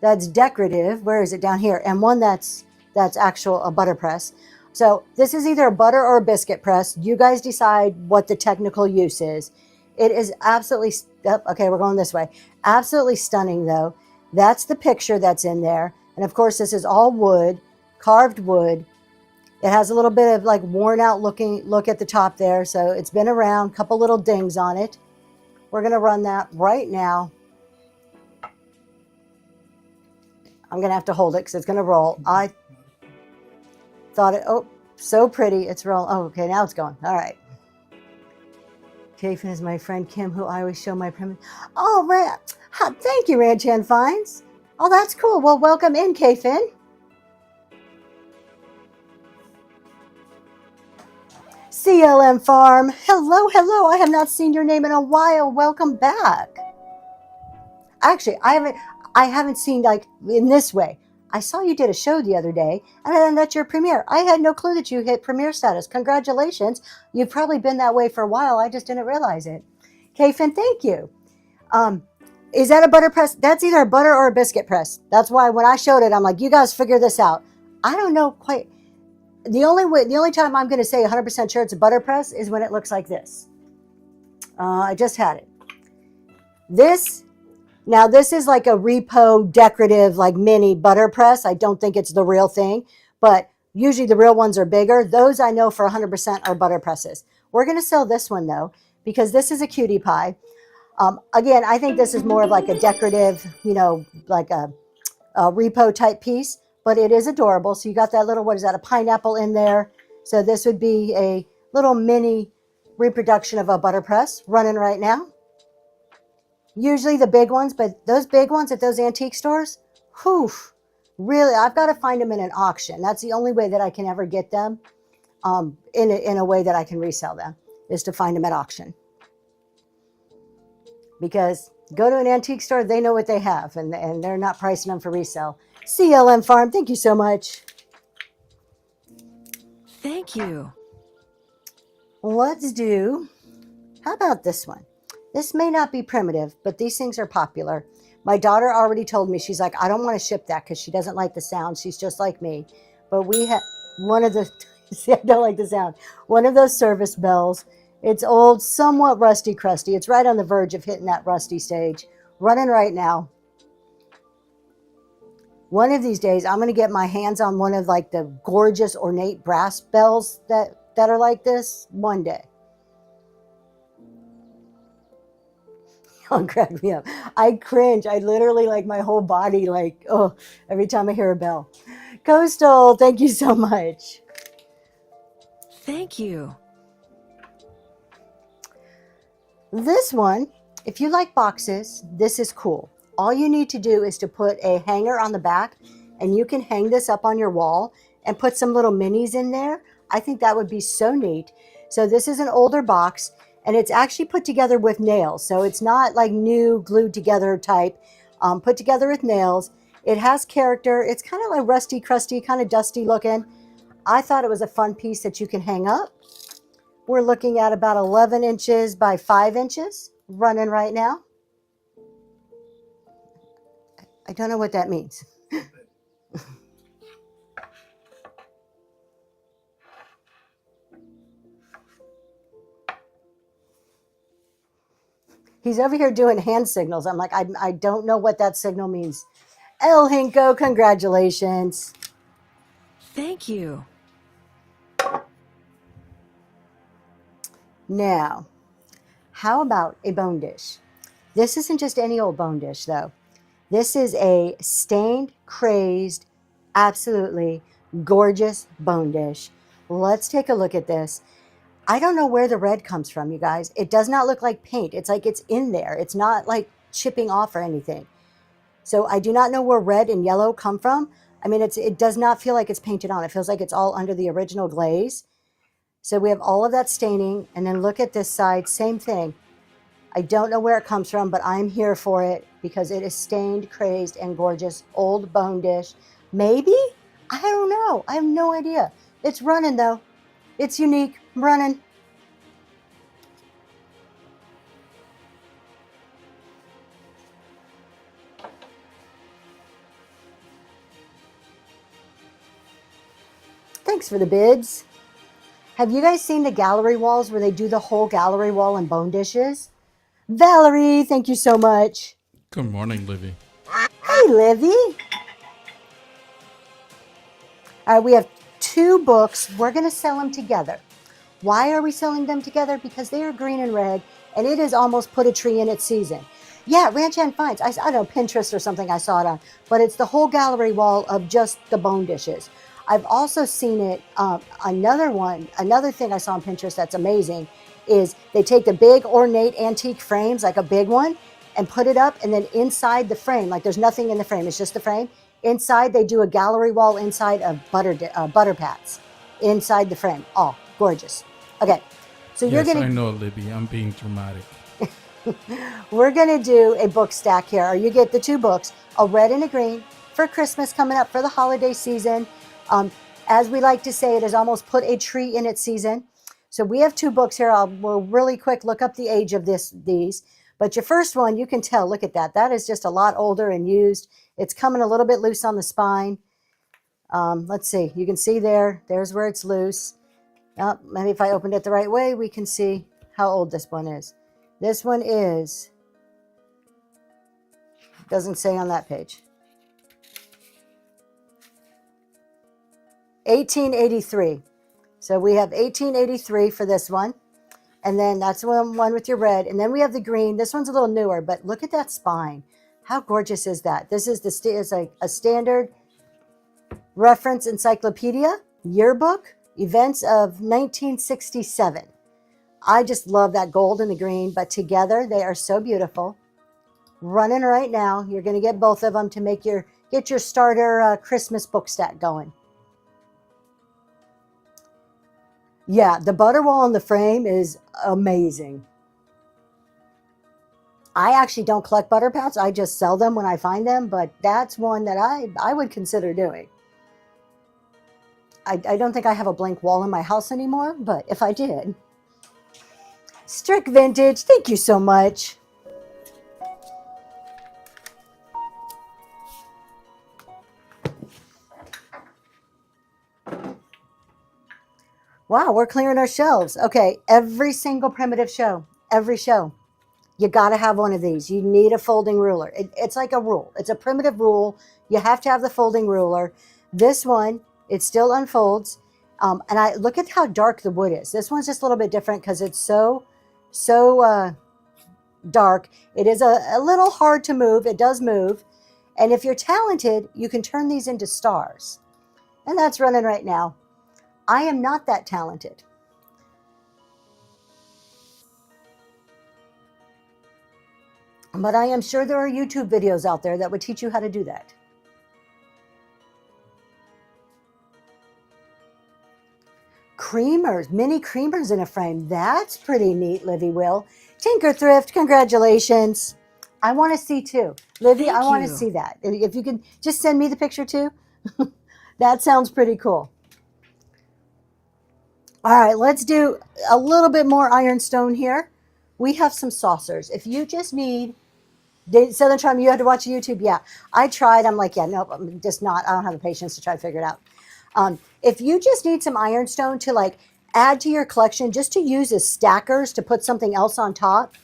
that's decorative. Where is it? Down here. And one that's actual a butter press. So this is either a butter or a biscuit press. You guys decide what the technical use is. It is absolutely, okay, we're going this way. Absolutely stunning though. That's the picture that's in there. And of course, this is all wood, carved wood. It has a little bit of like worn out look at the top there. So it's been around, couple little dings on it. We're going to run that right now. I'm going to have to hold it because it's going to roll. I thought it, oh, so pretty. It's rolling. Oh, okay, now it's going. All right. Kafin is my friend Kim, who I always show my primitive. Oh, thank you, Ranchan Finds. Oh, that's cool. Well, welcome in, Kafin. CLM Farm. Hello, hello. I have not seen your name in a while. Welcome back. Actually, I haven't seen like in this way. I saw you did a show the other day, and then that's your premiere. I had no clue that you hit premiere status. Congratulations. You've probably been that way for a while. I just didn't realize it. Kafin, thank you. Is that a butter press? That's either a butter or a biscuit press. That's why when I showed it, I'm like, you guys figure this out. I don't know quite. The only time I'm going to say 100% sure it's a butter press is when it looks like this. I just had it. This is like a repo decorative, like mini butter press. I don't think it's the real thing, but usually the real ones are bigger. Those I know for 100% are butter presses. We're going to sell this one though, because this is a cutie pie. Again, I think this is more of like a decorative, like a repo type piece. But it is adorable. So you got that little, what is that, a pineapple in there. So this would be a little mini reproduction of a butter press running right now. Usually the big ones, but those big ones at those antique stores, whew, really, I've got to find them in an auction. That's the only way that I can ever get them in a way that I can resell them, is to find them at auction. Because go to an antique store, they know what they have, and they're not pricing them for resale. CLM Farm, thank you so much. Thank you. Let's do, how about this one? This may not be primitive, but these things are popular. My daughter already told me, she's like, I don't want to ship that because she doesn't like the sound. She's just like me. But we have one of the, see, I don't like the sound. One of those service bells. It's old, somewhat rusty, crusty. It's right on the verge of hitting that rusty stage. Running right now. One of these days, I'm going to get my hands on one of like the gorgeous ornate brass bells that are like this one day. Oh, crack me up. I cringe. I literally like my whole body like, oh, every time I hear a bell. Coastal, thank you so much. Thank you. This one, if you like boxes, this is cool. All you need to do is to put a hanger on the back, and you can hang this up on your wall and put some little minis in there. I think that would be so neat. So this is an older box, and it's actually put together with nails. So it's not like new glued together type, put together with nails. It has character. It's kind of like rusty, crusty, kind of dusty looking. I thought it was a fun piece that you can hang up. We're looking at about 11 inches by 5 inches running right now. I don't know what that means. He's over here doing hand signals. I'm like, I don't know what that signal means. El Hinko, congratulations. Thank you. Now, how about a bone dish? This isn't just any old bone dish, though. This is a stained, crazed, absolutely gorgeous bone dish. Let's take a look at this. I don't know where the red comes from, you guys. It does not look like paint. It's like it's in there. It's not like chipping off or anything. So I do not know where red and yellow come from. I mean, it does not feel like it's painted on. It feels like it's all under the original glaze. So we have all of that staining. And then look at this side, same thing. I don't know where it comes from, but I'm here for it because it is stained, crazed, and gorgeous. Old bone dish. Maybe? I don't know. I have no idea. It's running, though. It's unique. I'm running. Thanks for the bids. Have you guys seen the gallery walls where they do the whole gallery wall in bone dishes? Valerie, thank you so much. Good morning, Livy. Hey, Livy. All right, we have 2 books. We're going to sell them together. Why are we selling them together? Because they are green and red, and it is almost put a tree in its season. Yeah, Ranch Hand Finds. I don't know, Pinterest or something I saw it on, but it's the whole gallery wall of just the bone dishes. I've also seen it, another thing I saw on Pinterest that's amazing is they take the big ornate antique frames, like a big one, and put it up, and then inside the frame, like there's nothing in the frame, it's just the frame. Inside, they do a gallery wall inside of butter pats inside the frame. Oh, gorgeous. Okay, so Yes, you're I gonna, know, Libby. I'm being dramatic. we're gonna do a book stack here. Or you get the 2 books, a red and a green, for Christmas coming up for the holiday season. As we like to say, it has almost put a tree in its season. So we have 2 books here. We'll really quick look up the age of these. But your first one, you can tell, look at that. That is just a lot older and used. It's coming a little bit loose on the spine. Let's see. You can see there's where it's loose. Maybe if I opened it the right way, we can see how old this one is. This one is, doesn't say on that page, 1883. So we have 1883 for this one. And then that's one with your red. And then we have the green. This one's a little newer, but look at that spine. How gorgeous is that? This is it's like a standard reference encyclopedia yearbook events of 1967. I just love that gold and the green, but together they are so beautiful. Running right now. You're going to get both of them to get your starter Christmas book stack going. Yeah, the butter wall in the frame is amazing. I actually don't collect butter pats. I just sell them when I find them, but that's one that I would consider doing. I don't think I have a blank wall in my house anymore, but if I did. Strict Vintage, thank you so much. Wow, we're clearing our shelves. Okay, every single primitive show, every show, you got to have one of these. You need a folding ruler. It's like a rule. It's a primitive rule. You have to have the folding ruler. This one, it still unfolds. And I look at how dark the wood is. This one's just a little bit different because it's so dark. It is a little hard to move. It does move. And if you're talented, you can turn these into stars. And that's running right now. I am not that talented. But I am sure there are YouTube videos out there that would teach you how to do that. Creamers, mini creamers in a frame. That's pretty neat, Livy Will. Tinker Thrift, congratulations. I want to see too. Livy, Thank I want to you. see that. If you can just send me the picture too. That sounds pretty cool. All right, let's do a little bit more Ironstone here. We have some saucers. If you just need, Southern Charm, you had to watch YouTube? Yeah, I tried. I'm like, yeah, nope, I'm just not. I don't have the patience to try to figure it out. If you just need some Ironstone to like add to your collection, just to use as stackers to put something else on top,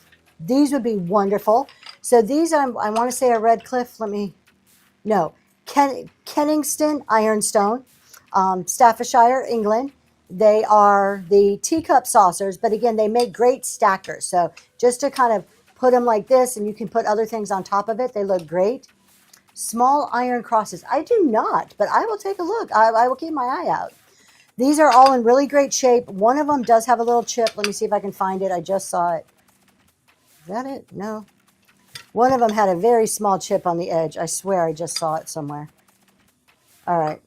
these would be wonderful. So these, I want to say a Redcliffe. Kenningston Ironstone, Staffordshire, England. They are the teacup saucers, but again, they make great stackers. So just to kind of put them like this, and you can put other things on top of it, they look great. Small iron crosses. I do not, but I will take a look. I will keep my eye out. These are all in really great shape. One of them does have a little chip. Let me see if I can find it. I just saw it. Is that it? No. One of them had a very small chip on the edge. I swear I just saw it somewhere. All right.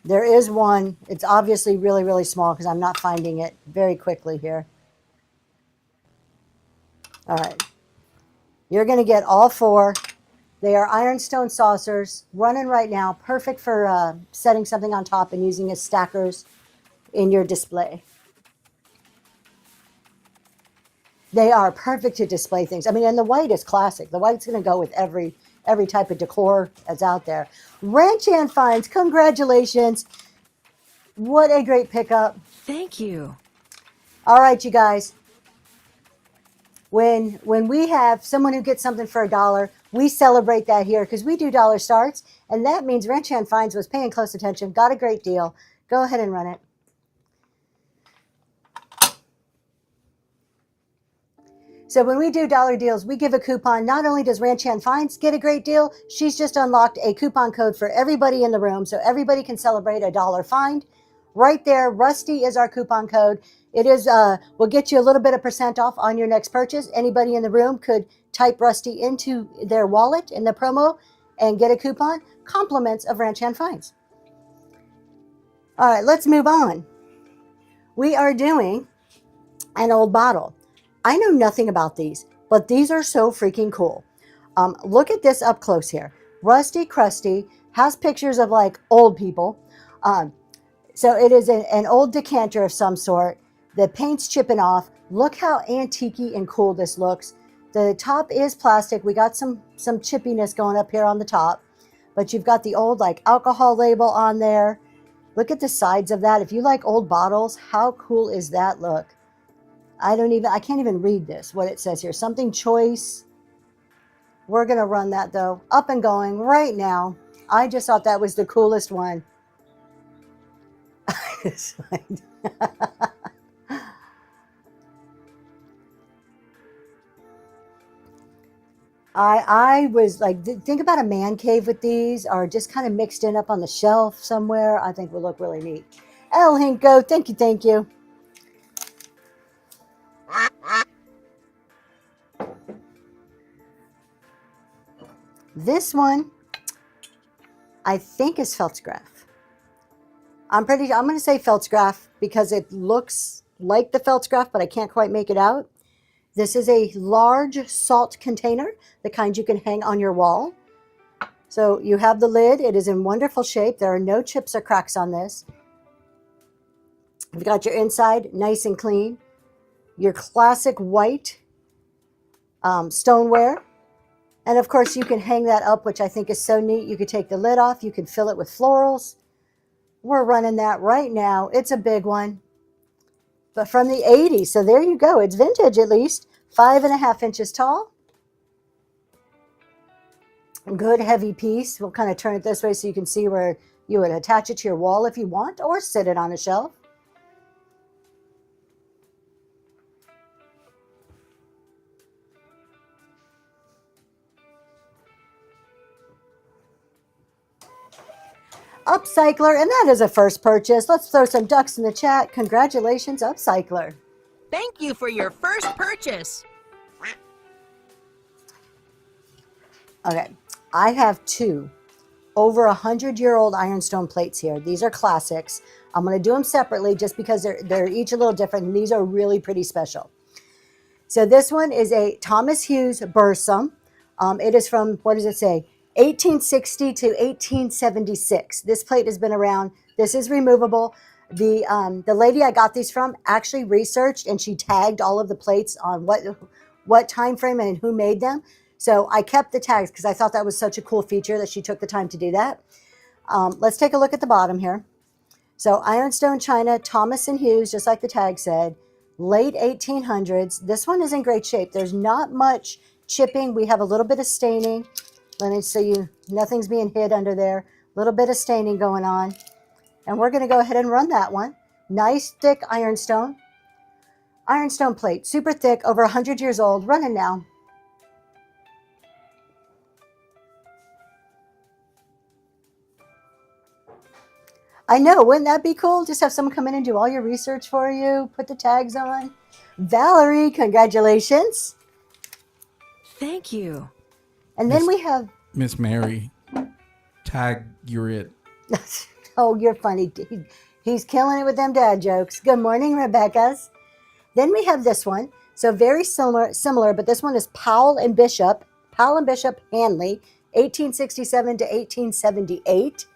There is one. It's obviously really, really small because I'm not finding it very quickly here. All right. You're going to get all 4. They are Ironstone saucers, running right now. Perfect for setting something on top and using as stackers in your display. They are perfect to display things. I mean, and the white is classic. The white's going to go with every type of decor that's out there. Ranch Hand Finds, congratulations. What a great pickup. Thank you. All right, you guys. When we have someone who gets something for $1, we celebrate that here because we do dollar starts, and that means Ranch Hand Finds was paying close attention, got a great deal. Go ahead and run it. So when we do dollar deals, we give a coupon. Not only does Ranch Hand Finds get a great deal, she's just unlocked a coupon code for everybody in the room, so everybody can celebrate a dollar find. Right there, Rusty is our coupon code. It is will get you a little bit of % off on your next purchase. Anybody in the room could type Rusty into their wallet in the promo and get a coupon. Compliments of Ranch Hand Finds. All right, let's move on. We are doing an old bottle. I know nothing about these, but these are so freaking cool. Look at this up close here. Rusty Crusty has pictures of like old people. So it is an old decanter of some sort. The paint's chipping off. Look how antique-y and cool this looks. The top is plastic. We got some chippiness going up here on the top, but you've got the old like alcohol label on there. Look at the sides of that. If you like old bottles, how cool is that look? I can't even read this, what it says here. Something choice. We're going to run that though. Up and going right now. I just thought that was the coolest one. I was like, think about a man cave with these, or just kind of mixed in up on the shelf somewhere. I think would look really neat. El Hinko, thank you, thank you. This one, I think is Feltzgraf. I'm going to say Feltzgraf because it looks like the Feltzgraf, but I can't quite make it out. This is a large salt container, the kind you can hang on your wall. So you have the lid. It is in wonderful shape. There are no chips or cracks on this. You've got your inside nice and clean. Your classic white stoneware. And of course, you can hang that up, which I think is so neat. You could take the lid off. You can fill it with florals. We're running that right now. It's a big one, but from the 80s. So there you go. It's vintage at least. 5.5 inches tall. Good heavy piece. We'll kind of turn it this way so you can see where you would attach it to your wall if you want, or sit it on a shelf. Upcycler, and that is a first purchase. Let's throw some ducks in the chat. Congratulations, Upcycler. Thank you for your first purchase. Okay, I have two over 100-year-old Ironstone plates here. These are classics. I'm going to do them separately just because they're each a little different, and these are really pretty special. So this one is a Thomas Hughes Bursum. It is from, what does it say? 1860 to 1876. This plate has been around. This is removable. The lady I got these from actually researched, and she tagged all of the plates on what time frame and who made them. So I kept the tags because I thought that was such a cool feature that she took the time to do that. Let's take a look at the bottom here. So Ironstone China, Thomas and Hughes, just like the tag said, late 1800s. This one is in great shape. There's not much chipping. We have a little bit of staining. Let me show you, nothing's being hid under there. A little bit of staining going on. And we're going to go ahead and run that one. Nice thick ironstone. Ironstone plate, super thick, over 100 years old, running now. I know, wouldn't that be cool? Just have someone come in and do all your research for you, put the tags on. Valerie, congratulations. Thank you. And then we have... Miss Mary, tag, you're it. Oh, you're funny. He's killing it with them dad jokes. Good morning, Rebecca's. Then we have this one. So very similar, but this one is Powell and Bishop. Powell and Bishop Hanley, 1867 to 1878.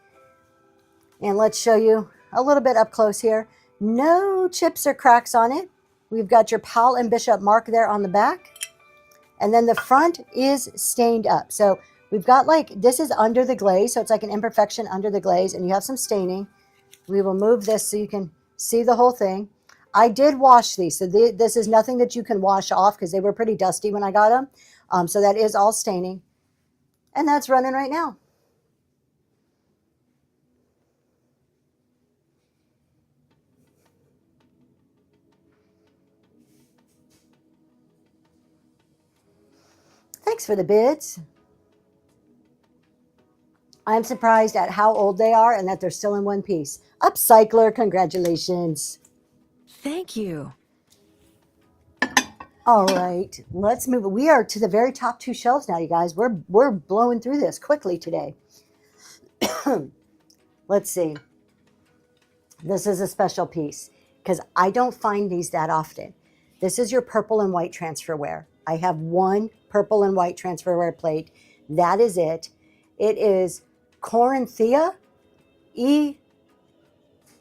And let's show you a little bit up close here. No chips or cracks on it. We've got your Powell and Bishop mark there on the back. And then the front is stained up. So we've got like, this is under the glaze. So it's like an imperfection under the glaze. And you have some staining. We will move this so you can see the whole thing. I did wash these, so this is nothing that you can wash off because they were pretty dusty when I got them. So that is all staining. And that's running right now. Thanks for the bids. I'm surprised at how old they are and that they're still in one piece. Upcycler, congratulations. Thank you. All right, let's move. We are to the very top 2 shelves now, you guys. We're blowing through this quickly today. Let's see. This is a special piece because I don't find these that often. This is your purple and white transferware. I have one purple and white transferware plate. That is it. It is Corinthia E.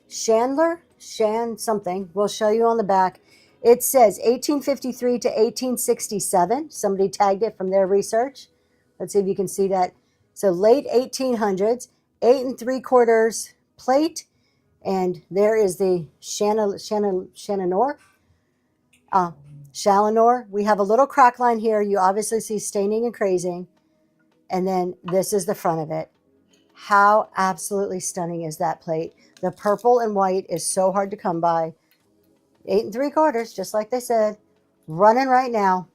Chandler, Shan something. We'll show you on the back. It says 1853 to 1867. Somebody tagged it from their research. Let's see if you can see that. So late 1800s, 8 3/4 plate. And there is the Shallanor. Shallanor. We have a little crack line here. You obviously see staining and crazing. And then this is the front of it. How absolutely stunning is that plate? The purple and white is so hard to come by. 8 3/4, just like they said. Running right now.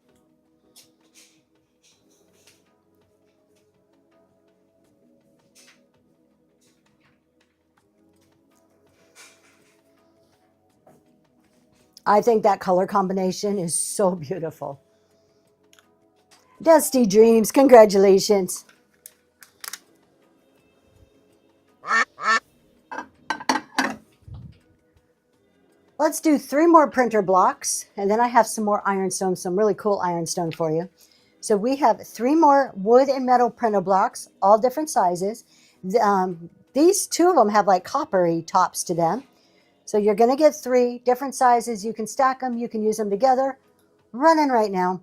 I think that color combination is so beautiful. Dusty Dreams, congratulations. Let's do 3 more printer blocks, and then I have some more ironstone, some really cool ironstone for you. So we have 3 more wood and metal printer blocks, all different sizes. These 2 of them have like coppery tops to them. So you're going to get 3 different sizes. You can stack them. You can use them together. Running right now.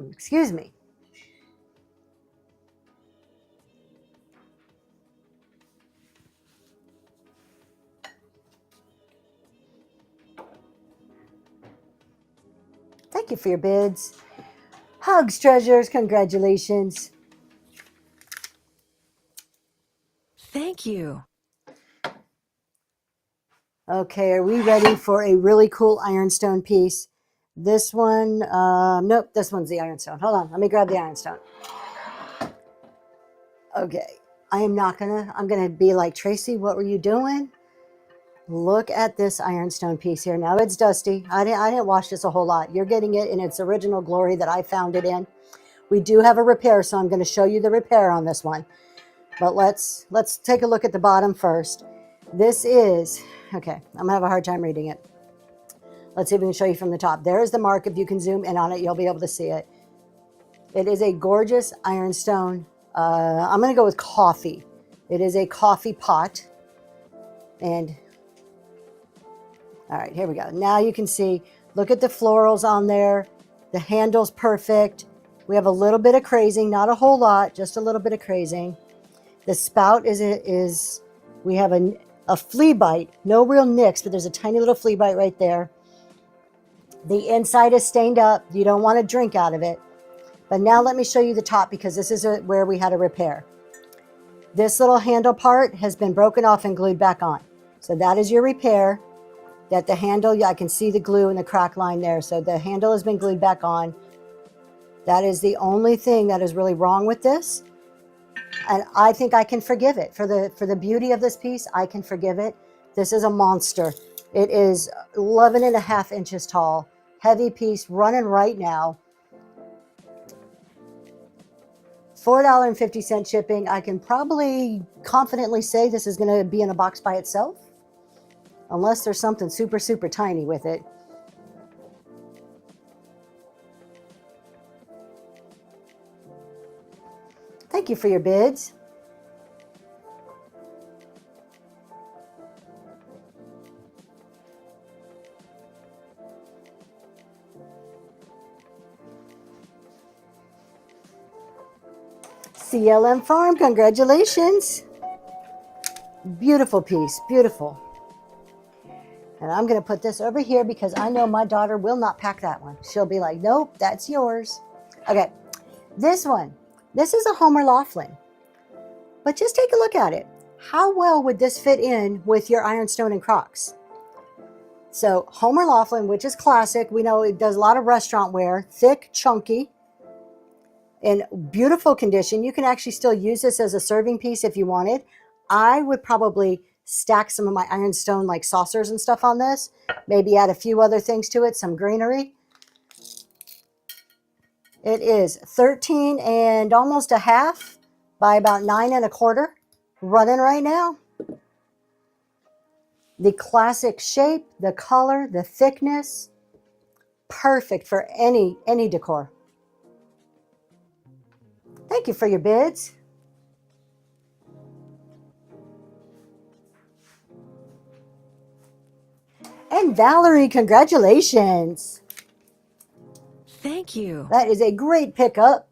Excuse me. Thank you for your bids. Hugs, treasures, congratulations. Thank you. Okay, are we ready for a really cool ironstone piece? This one, nope, this one's the ironstone. Hold on, let me grab the ironstone. Okay, I'm gonna be like, Tracy, what were you doing? Look at this ironstone piece here. Now it's dusty. I didn't wash this a whole lot. You're getting it in its original glory that I found it in. We do have a repair, so I'm going to show you the repair on this one. But let's take a look at the bottom first. This is, okay, I'm going to have a hard time reading it. Let's see if we can show you from the top. There is the mark. If you can zoom in on it, you'll be able to see it. It is a gorgeous ironstone. I'm going to go with coffee. It is a coffee pot. And all right, here we go. Now you can see, look at the florals on there. The handle's perfect. We have a little bit of crazing, not a whole lot, just a little bit of crazing. The spout is we have a flea bite, no real nicks, but there's a tiny little flea bite right there. The inside is stained up. You don't want to drink out of it. But now let me show you the top because this is where we had a repair. This little handle part has been broken off and glued back on. So that is your repair. That the handle, yeah, I can see the glue and the crack line there. So the handle has been glued back on. That is the only thing that is really wrong with this. And I think I can forgive it. For the beauty of this piece, I can forgive it. This is a monster. It is 11.5 inches tall. Heavy piece, running right now. $4.50 shipping. I can probably confidently say this is going to be in a box by itself. Unless there's something super, super tiny with it. Thank you for your bids. CLM Farm, congratulations. Beautiful piece, beautiful. And I'm going to put this over here because I know my daughter will not pack that one. She'll be like, nope, that's yours. Okay, this one. This is a Homer Laughlin. But just take a look at it. How well would this fit in with your Ironstone and Crocks? So Homer Laughlin, which is classic. We know it does a lot of restaurant wear. Thick, chunky, in beautiful condition. You can actually still use this as a serving piece if you wanted. I would probably stack some of my Ironstone like saucers and stuff on this. Maybe add a few other things to it, some greenery. It is 13 and almost a half by about 9 1/4, running right now. The classic shape, the color, the thickness, perfect for any decor. Thank you for your bids. And Valerie, congratulations. Thank you. That is a great pickup.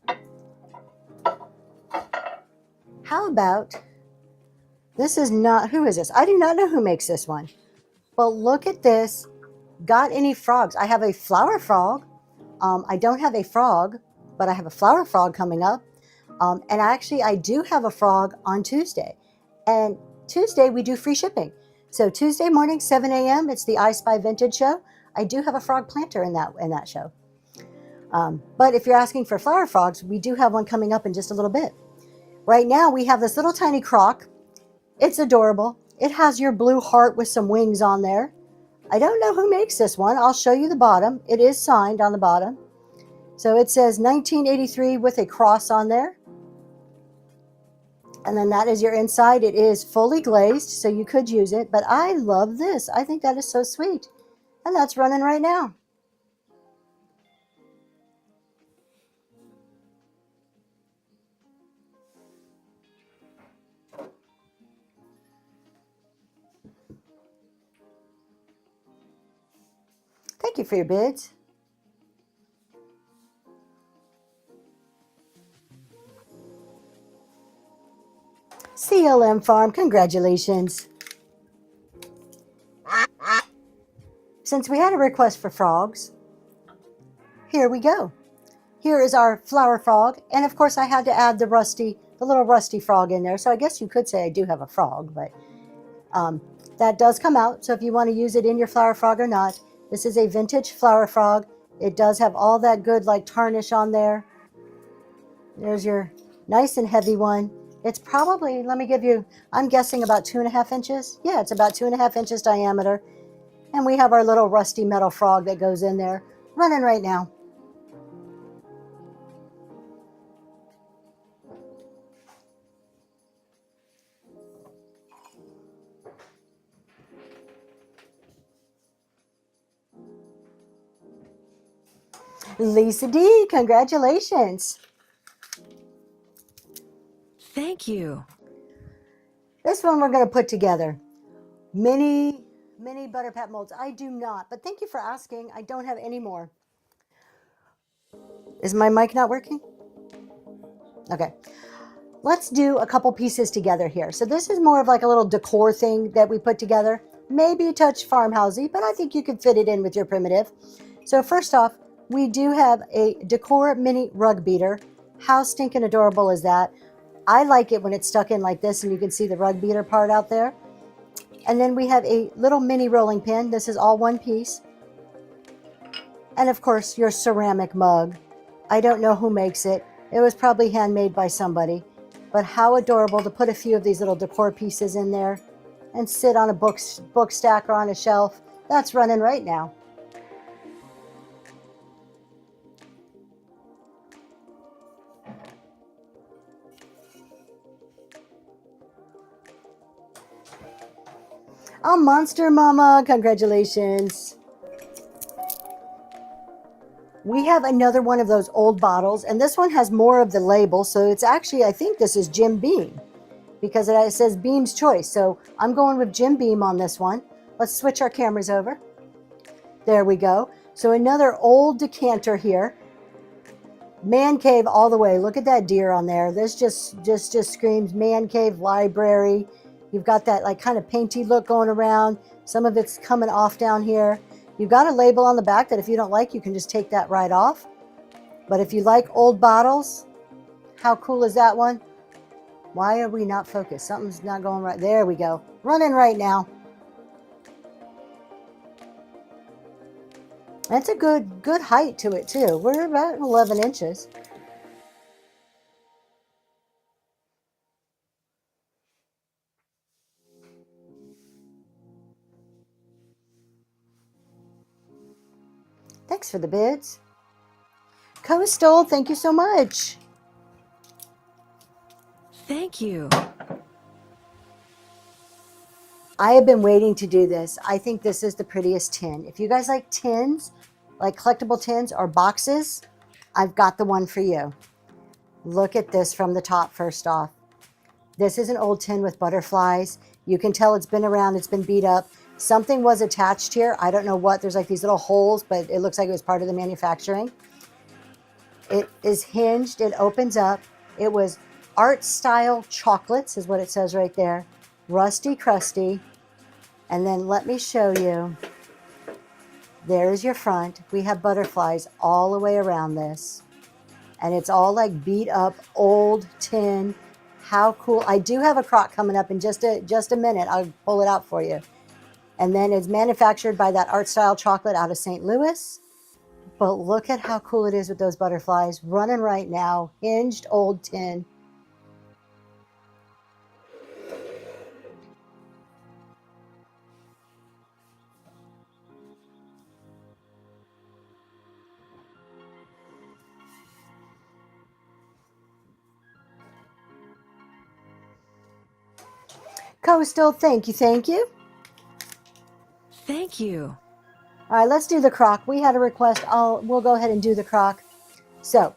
How about, this is not, who is this? I do not know who makes this one. But look at this. Got any frogs? I have a flower frog. I don't have a frog, but I have a flower frog coming up. And actually, I do have a frog on Tuesday. And Tuesday, we do free shipping. So Tuesday morning, 7 a.m., it's the I Spy Vintage show. I do have a frog planter in that show. But if you're asking for flower frogs, we do have one coming up in just a little bit. Right now, we have this little tiny croc. It's adorable. It has your blue heart with some wings on there. I don't know who makes this one. I'll show you the bottom. It is signed on the bottom. So it says 1983 with a cross on there. And then that is your inside. It is fully glazed, so you could use it. But I love this. I think that is so sweet. And that's running right now. Thank you for your bids. CLM Farm, congratulations. Since we had a request for frogs, here we go. Here is our flower frog. And of course I had to add the little rusty frog in there. So I guess you could say I do have a frog, but that does come out. So if you want to use it in your flower frog or not, this is a vintage flower frog. It does have all that good like tarnish on there. There's your nice and heavy one. It's probably, let me give you, I'm guessing about 2.5 inches. Yeah, it's about 2.5 inches diameter. And we have our little rusty metal frog that goes in there, running right now. Lisa D, congratulations. Thank you. This one we're going to put together. Mini butter pap molds. I do not, but thank you for asking. I don't have any more. Is my mic not working? Okay. Let's do a couple pieces together here. So this is more of like a little decor thing that we put together. Maybe a touch farmhousey, but I think you could fit it in with your primitive. So first off, we do have a decor mini rug beater. How stinking adorable is that? I like it when it's stuck in like this and you can see the rug beater part out there. And then we have a little mini rolling pin. This is all one piece. And of course, your ceramic mug. I don't know who makes it. It was probably handmade by somebody. But how adorable to put a few of these little decor pieces in there and sit on a book stack or on a shelf. That's running right now. Oh, Monster Mama, congratulations. We have another one of those old bottles, and this one has more of the label, so it's actually, I think this is Jim Beam, because it says Beam's Choice, so I'm going with Jim Beam on this one. Let's switch our cameras over. There we go. So another old decanter here. Man cave all the way. Look at that deer on there. This just screams man cave library. You've got that like kind of painty look going around. Some of it's coming off down here. You've got a label on the back that if you don't like, you can just take that right off. But if you like old bottles, how cool is that one? Why are we not focused? Something's not going right. There we go. Running right now. That's a good height to it too. We're about 11 inches. Thanks for the bids. Coastal, thank you so much. Thank you. I have been waiting to do this. I think this is the prettiest tin. If you guys like tins, like collectible tins or boxes, I've got the one for you. Look at this from the top first off. This is an old tin with butterflies. You can tell it's been around, it's been beat up. Something was attached here. I don't know what. There's like these little holes, but it looks like it was part of the manufacturing. It is hinged. It opens up. It was art style chocolates is what it says right there. Rusty crusty. And then let me show you. There's your front. We have butterflies all the way around this. And it's all like beat up old tin. How cool. I do have a crock coming up in just a minute. I'll pull it out for you. And then it's manufactured by that art style chocolate out of St. Louis. But look at how cool it is with those butterflies running right now. Hinged old tin. Coastal, thank you, thank you. Thank you. All right, let's do the crock. We had a request. We'll go ahead and do the crock. So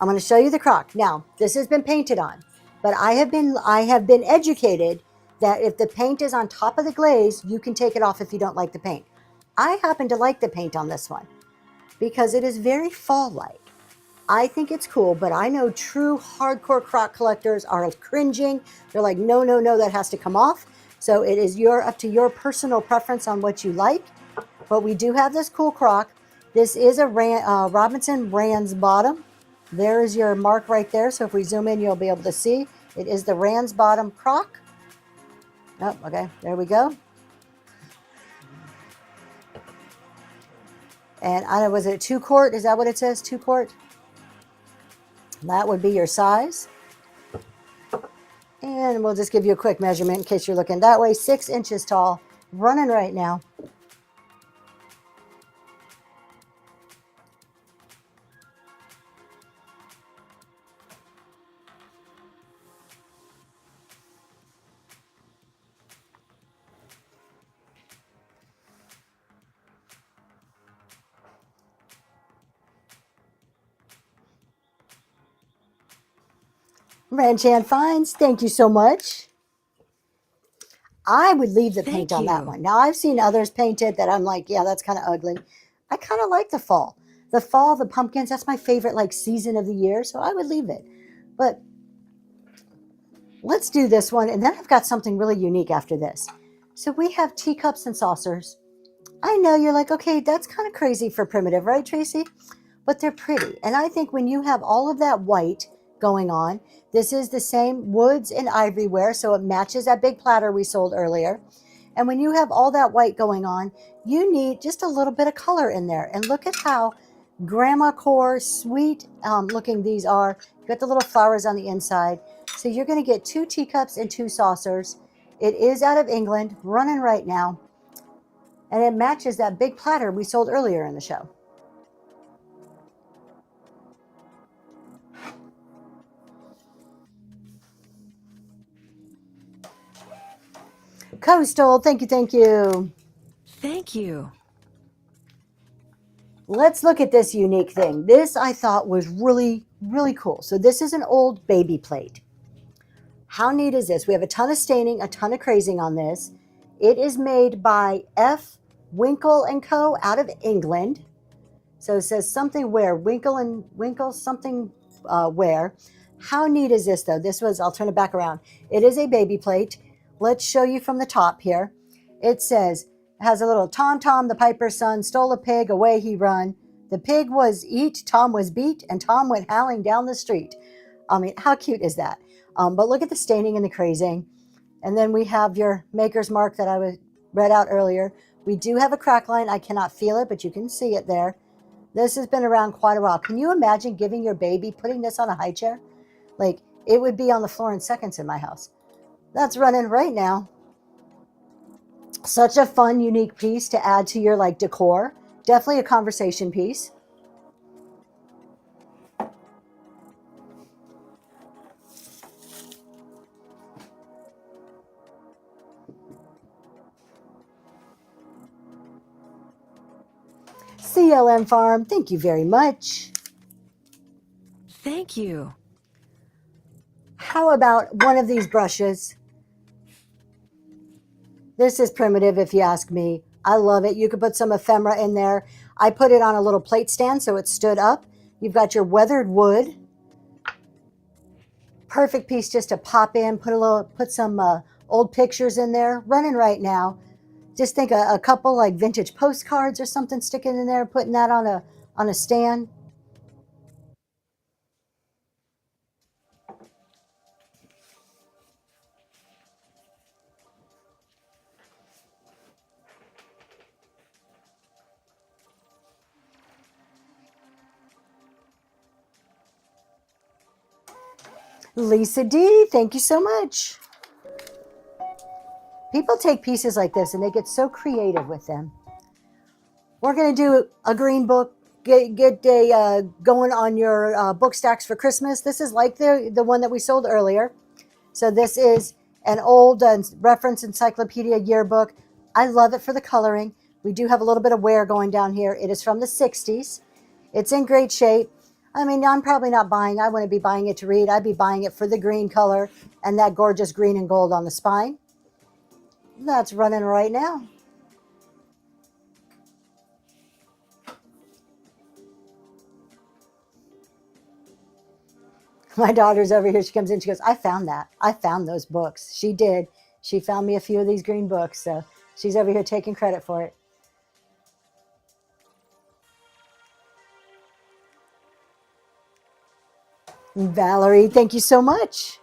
I'm going to show you the crock. Now, this has been painted on, but I have been educated that if the paint is on top of the glaze, you can take it off if you don't like the paint. I happen to like the paint on this one because it is very fall-like. I think it's cool, but I know true hardcore crock collectors are cringing. They're like, no, no, no, that has to come off. So it is up to your personal preference on what you like. But we do have this cool crock. This is a Robinson Rand's bottom. There is your mark right there. So if we zoom in, you'll be able to see. It is the Rand's bottom crock. Oh, okay, there we go. And I don't know, was it 2 quart? Is that what it says, 2 quart? That would be your size. And we'll just give you a quick measurement in case you're looking that way. 6 inches tall, running right now. Ranchan Finds, thank you so much. I would leave the paint on that one. Now, I've seen others painted that I'm like, yeah, that's kind of ugly. I kind of like the fall. The fall, the pumpkins, that's my favorite like season of the year, so I would leave it. But let's do this one, and then I've got something really unique after this. So we have teacups and saucers. I know you're like, okay, that's kind of crazy for primitive, right, Tracy? But they're pretty. And I think when you have all of that white going on, this is the same woods and ivory ware, so it matches that big platter we sold earlier. And when you have all that white going on, you need just a little bit of color in there. And look at how grandma core, sweet looking these are. You got the little flowers on the inside. So you're going to get 2 teacups and 2 saucers. It is out of England, running right now. And it matches that big platter we sold earlier in the show. Coastal, thank you, thank you. Thank you. Let's look at this unique thing. This I thought was really, really cool. So this is an old baby plate. How neat is this? We have a ton of staining, a ton of crazing on this. It is made by F. Winkle & Co. out of England. So it says something where, Winkle something where. How neat is this though? This was, I'll turn it back around. It is a baby plate Let's show you from the top here. It says, it has a little Tom Tom, the piper's son, stole a pig, away he run. The pig was eat, Tom was beat, and Tom went howling down the street. I mean, how cute is that? But look at the staining and the crazing. And then we have your maker's mark that I read out earlier. We do have a crack line. I cannot feel it, but you can see it there. This has been around quite a while. Can you imagine giving your baby, putting this on a high chair? Like, it would be on the floor in seconds in my house. That's running right now. Such a fun, unique piece to add to your like decor. Definitely a conversation piece. CLM Farm, thank you very much. Thank you. How about one of these brushes? This is primitive if you ask me. I love it. You could put some ephemera in there. I put it on a little plate stand so it stood up. You've got your weathered wood. Perfect piece just to pop in, put some old pictures in there. Running right now. Just think a couple like vintage postcards or something sticking in there, putting that on a stand. Lisa D, thank you so much. People take pieces like this and they get so creative with them. We're going to do a green book, get a going on your book stacks for Christmas. This is like the one that we sold earlier. So this is an old reference encyclopedia yearbook. I love it for the coloring. We do have a little bit of wear going down here. It is from the 60s. It's in great shape. I mean, I'm probably not buying. I wouldn't be buying it to read. I'd be buying it for the green color and that gorgeous green and gold on the spine. That's running right now. My daughter's over here. She comes in. She goes, I found that. I found those books. She did. She found me a few of these green books. So she's over here taking credit for it. Valerie, thank you so much.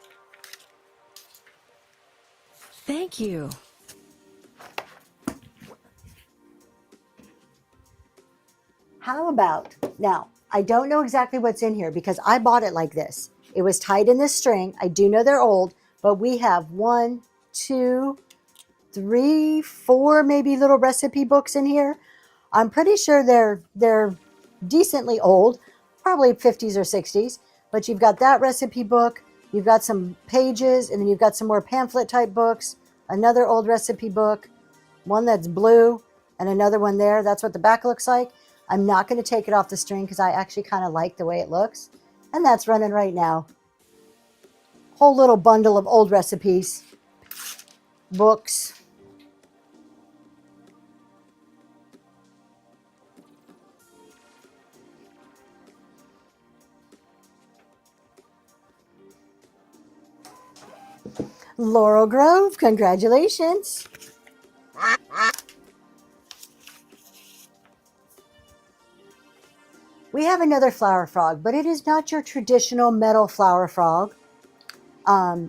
Thank you. How about, now, I don't know exactly what's in here because I bought it like this. It was tied in this string. I do know they're old, but we have 1, 2, 3, 4 maybe little recipe books in here. I'm pretty sure they're decently old, probably 50s or 60s, but you've got that recipe book, you've got some pages, and then you've got some more pamphlet type books, another old recipe book, one that's blue, and another one there. That's what the back looks like. I'm not going to take it off the string because I actually kind of like the way it looks. And that's running right now. Whole little bundle of old recipes, books. Laurel Grove, congratulations. We have another flower frog, but it is not your traditional metal flower frog.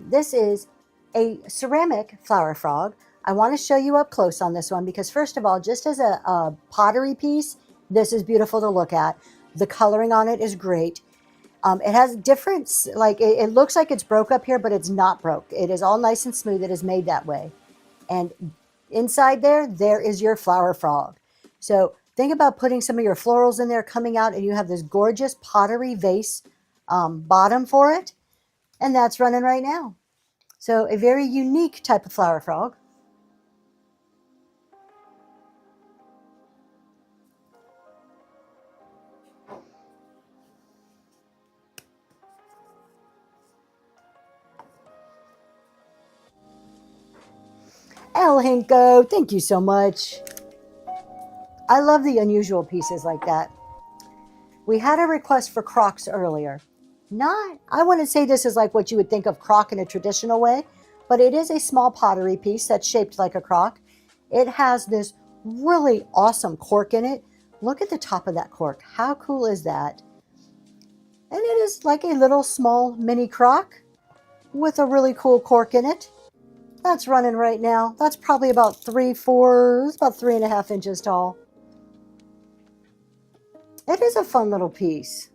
This is a ceramic flower frog. I want to show you up close on this one because first of all, just as a pottery piece, this is beautiful to look at. The coloring on it is great. It has different, like it looks like it's broke up here, but it's not broke. It is all nice and smooth. It is made that way. And inside there is your flower frog. So think about putting some of your florals in there coming out and you have this gorgeous pottery vase bottom for it. And that's running right now. So a very unique type of flower frog. El Hinko, thank you so much. I love the unusual pieces like that. We had a request for Crocks earlier. I wouldn't say this is like what you would think of crock in a traditional way, but it is a small pottery piece that's shaped like a crock. It has this really awesome cork in it. Look at the top of that cork. How cool is that? And it is like a little small mini crock with a really cool cork in it. That's running right now. That's probably about 3.5 inches tall. It is a fun little piece.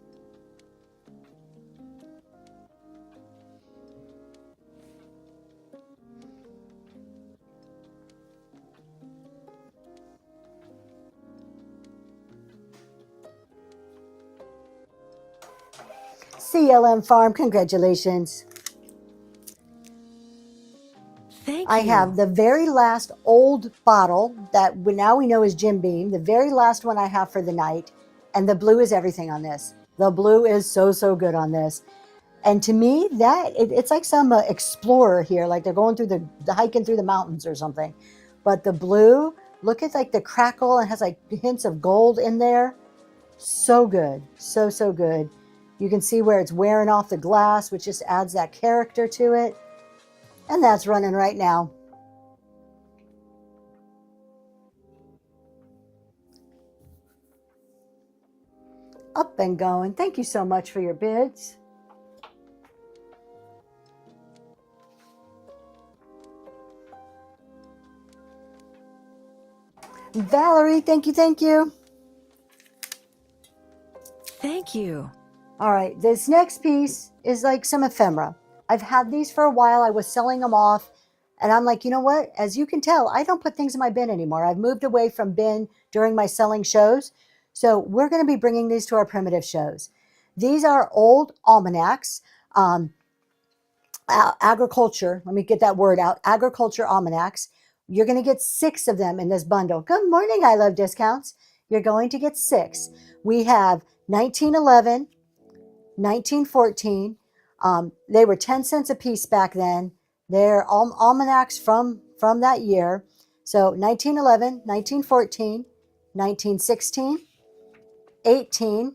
CLM Farm, congratulations. Thank I you. have the very last old bottle that now we know is Jim Beam, the very last one I have for the night. And the blue is everything on this. The blue is so good on this. And to me, it's like some explorer here, like they're going through the hiking through the mountains or something. But the blue, look at like the crackle, and has like hints of gold in there. So good, so good. You can see where it's wearing off the glass, which just adds that character to it. And that's running right now. Up and going. Thank you so much for your bids. Valerie, thank you. Thank you. All right, this next piece is like some ephemera. I've had these for a while. I was selling them off, and I'm like, you know what? As you can tell, I don't put things in my bin anymore. I've moved away from bin during my selling shows. So we're going to be bringing these to our primitive shows. These are old almanacs, agriculture. Let me get that word out. Agriculture almanacs. You're going to get 6 of them in this bundle. Good morning, I Love Discounts. You're going to get 6. We have 1911, 1914. They were 10 cents a piece back then. They're almanacs from that year. So 1911, 1914, 1916, 18,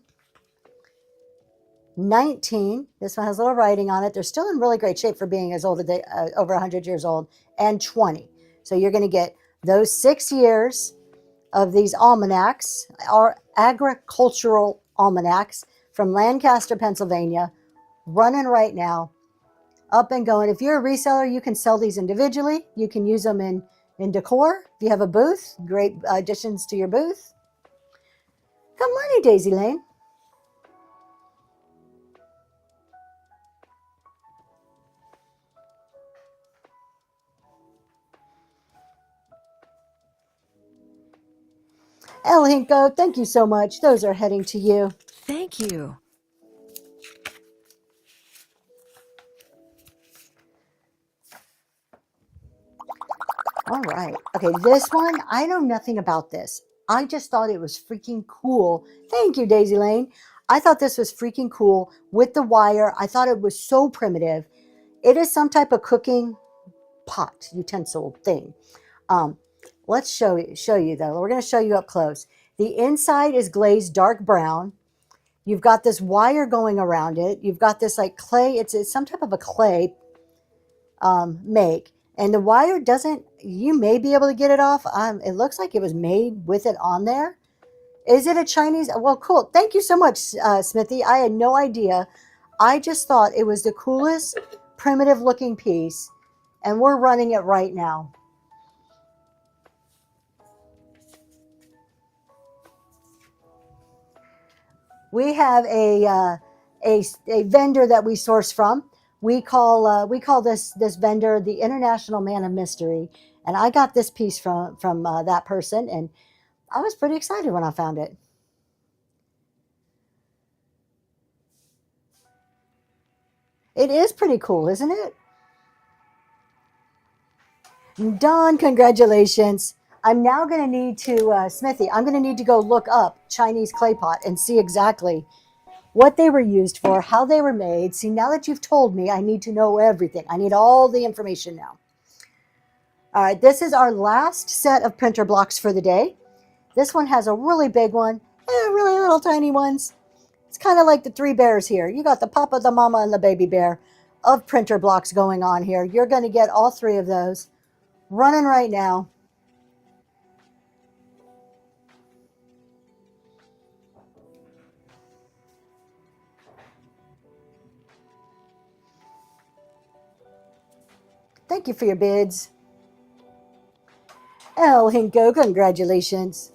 19. This one has a little writing on it. They're still in really great shape for being as old as they over 100 years old. And 20. So you're going to get those 6 years of these almanacs, or agricultural almanacs from Lancaster, Pennsylvania, running right now, up and going. If you're a reseller, you can sell these individually. You can use them in decor. If you have a booth, great additions to your booth. Good morning, Daisy Lane. El Hinko, thank you so much. Those are heading to you. Thank you. All right. Okay, this one, I know nothing about this. I just thought it was freaking cool. Thank you, Daisy Lane. I thought this was freaking cool with the wire. I thought it was so primitive. It is some type of cooking pot, utensil thing. Let's show you though. We're going to show you up close. The inside is glazed dark brown. You've got this wire going around it. You've got this like clay. It's some type of a clay make. And the wire doesn't, you may be able to get it off. It looks like it was made with it on there. Is it a Chinese? Well, cool. Thank you so much, Smithy. I had no idea. I just thought it was the coolest primitive looking piece. And we're running it right now. We have a vendor that we source from. We call this vendor the International Man of Mystery, and I got this piece from that person, and I was pretty excited when I found it. It is pretty cool, isn't it? Dawn, congratulations. I'm now going to need to, Smithy, I'm going to need to go look up Chinese clay pot and see exactly what they were used for, how they were made. See, now that you've told me, I need to know everything. I need all the information now. All right, this is our last set of printer blocks for the day. This one has a really big one and really little tiny ones. It's kind of like the 3 bears here. You got the papa, the mama, and the baby bear. of printer blocks going on here. You're going to get all 3 of those running right now. Thank you for your bids. El Hinko, congratulations.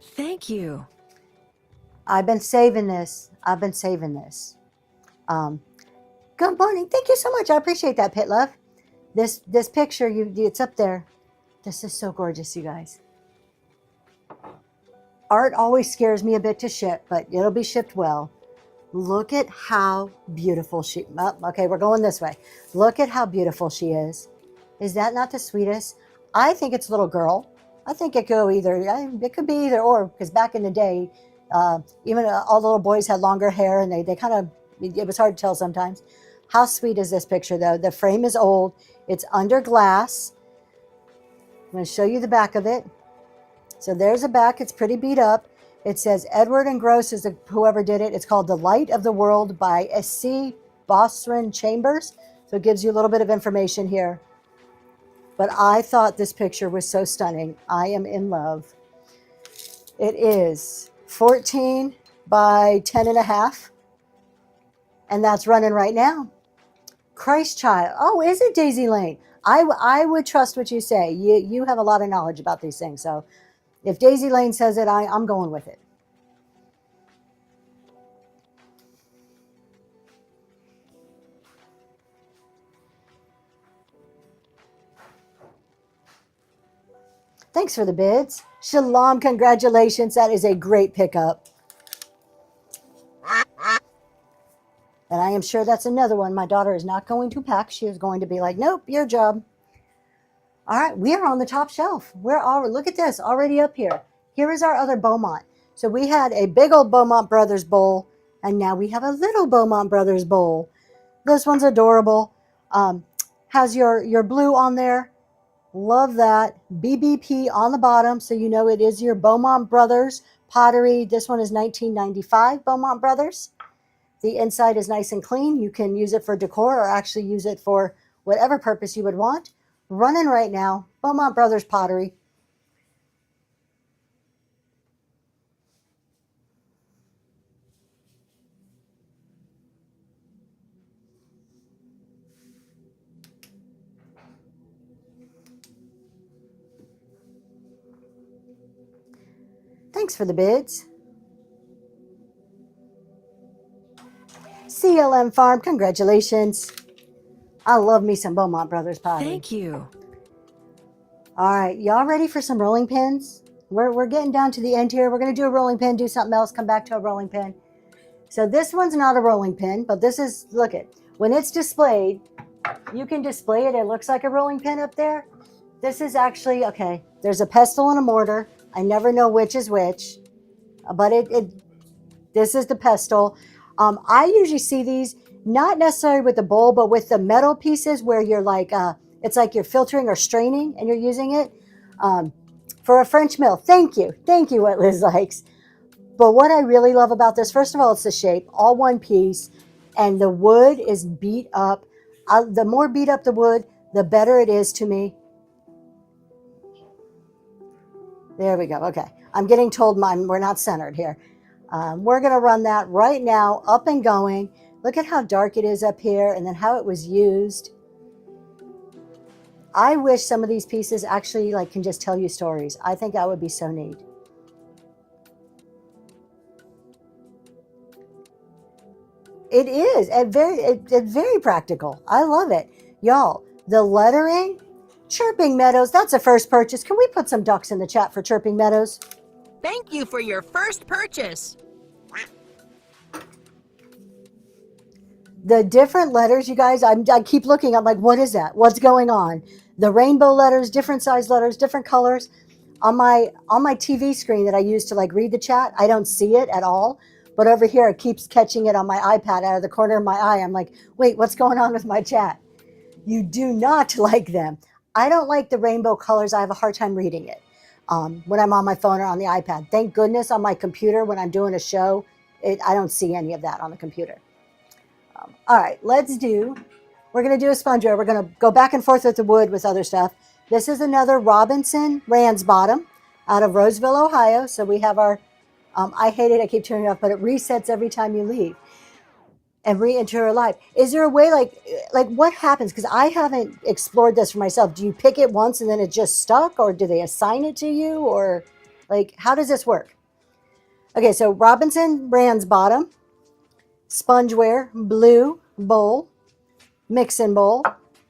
Thank you. I've been saving this. Good morning. Thank you so much. I appreciate that, Pit Love. This picture, it's up there. This is so gorgeous, you guys. Art always scares me a bit to ship, but it'll be shipped well. Look at how beautiful she, oh, okay, we're going this way. Look at how beautiful she is. Is that not the sweetest? I think it's a little girl. I think it could be either or, because back in the day, even all the little boys had longer hair, and they kind of, it was hard to tell sometimes. How sweet is this picture, though? The frame is old. It's under glass. I'm going to show you the back of it. So there's a back. It's pretty beat up. It says Edward and Gross is whoever did it. It's called The Light of the World by S.C. Bosran Chambers. So it gives you a little bit of information here. But I thought this picture was so stunning. I am in love. It is 14 by 10 and a half. And that's running right now. Christ Child. Oh, is it Daisy Lane? I would trust what you say. You have a lot of knowledge about these things. So if Daisy Lane says it, I'm going with it. Thanks for the bids. Shalom, congratulations. That is a great pickup. And I am sure that's another one my daughter is not going to pack. She is going to be like, nope, your job. All right, we are on the top shelf. Look at this, already up here. Here is our other Beaumont. So we had a big old Beaumont Brothers bowl, and now we have a little Beaumont Brothers bowl. This one's adorable. Has your blue on there. Love that. BBP on the bottom, so you know it is your Beaumont Brothers pottery. This one is 1995 Beaumont Brothers. The inside is nice and clean. You can use it for decor or actually use it for whatever purpose you would want. Running right now, Beaumont Brothers pottery. Thanks for the bids. CLM Farm, congratulations. I love me some Beaumont Brothers pottery. Thank you. All right, y'all ready for some rolling pins? We're getting down to the end here. We're going to do a rolling pin, do something else, come back to a rolling pin. So this one's not a rolling pin, but this is, look it. When it's displayed, you can display it. It looks like a rolling pin up there. This is actually, okay, there's a pestle and a mortar. I never know which is which, but this is the pestle. I usually see these not necessarily with the bowl, but with the metal pieces where you're like, it's like you're filtering or straining and you're using it for a French mill. Thank you, what Liz likes. But what I really love about this, first of all, it's the shape, all one piece, and the wood is beat up. The more beat up the wood, the better it is to me. There we go. Okay. I'm getting told we're not centered here. We're going to run that right now, up and going. Look at how dark it is up here and then how it was used. I wish some of these pieces actually can just tell you stories. I think that would be so neat. It is. It's very practical. I love it. Y'all, the lettering, Chirping Meadows, that's a first purchase. Can we put some ducks in the chat for Chirping Meadows? Thank you for your first purchase. The different letters, you guys, I keep looking. I'm like, what is that? What's going on? The rainbow letters, different size letters, different colors. On my TV screen that I use to read the chat, I don't see it at all. But over here, it keeps catching it on my iPad out of the corner of my eye. I'm like, wait, what's going on with my chat? You do not like them. I don't like the rainbow colors. I have a hard time reading it when I'm on my phone or on the iPad. Thank goodness on my computer when I'm doing a show, I don't see any of that on the computer. awesome. All right, we're going to do a sponge wear. We're going to go back and forth with the wood with other stuff. This is another Robinson Ransbottom out of Roseville, Ohio. So we have our, I hate it, I keep turning it off, but it resets every time you leave and re-enter your life. Is there a way, like what happens? Because I haven't explored this for myself. Do you pick it once and then it just stuck, or do they assign it to you, or like how does this work? Okay, so Robinson Ransbottom, spongeware, blue bowl, mixing bowl.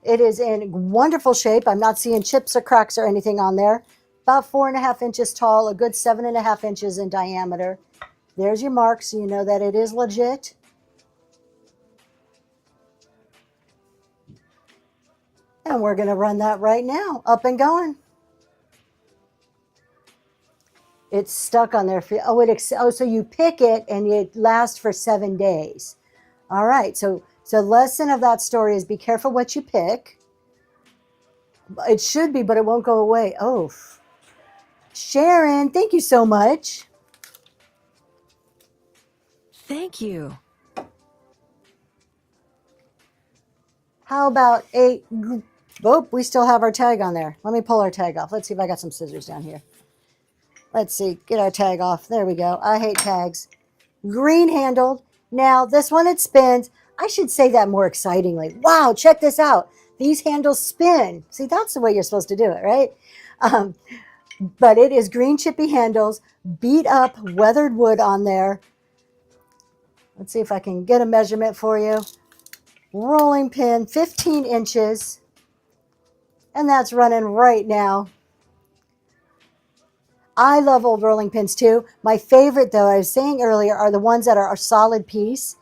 It is in wonderful shape. I'm not seeing chips or cracks or anything on there. About 4.5 inches tall, a good 7.5 inches in diameter. There's your mark, so you know that it is legit. And we're going to run that right now, up and going. It's stuck on there. So you pick it and it lasts for 7 days. All right, so lesson of that story is be careful what you pick. It should be, but it won't go away. Oh, Sharon, thank you so much. Thank you. How about oh, we still have our tag on there. Let me pull our tag off. Let's see if I got some scissors down here. Let's see, get our tag off. There we go. I hate tags. Green handled. Now, this one, it spins. I should say that more excitingly. Wow, check this out. These handles spin. See, that's the way you're supposed to do it, right? But it is green chippy handles, beat up weathered wood on there. Let's see if I can get a measurement for you. Rolling pin, 15 inches. And that's running right now. I love old rolling pins too. My favorite, though, I was saying earlier, are the ones that are a solid piece.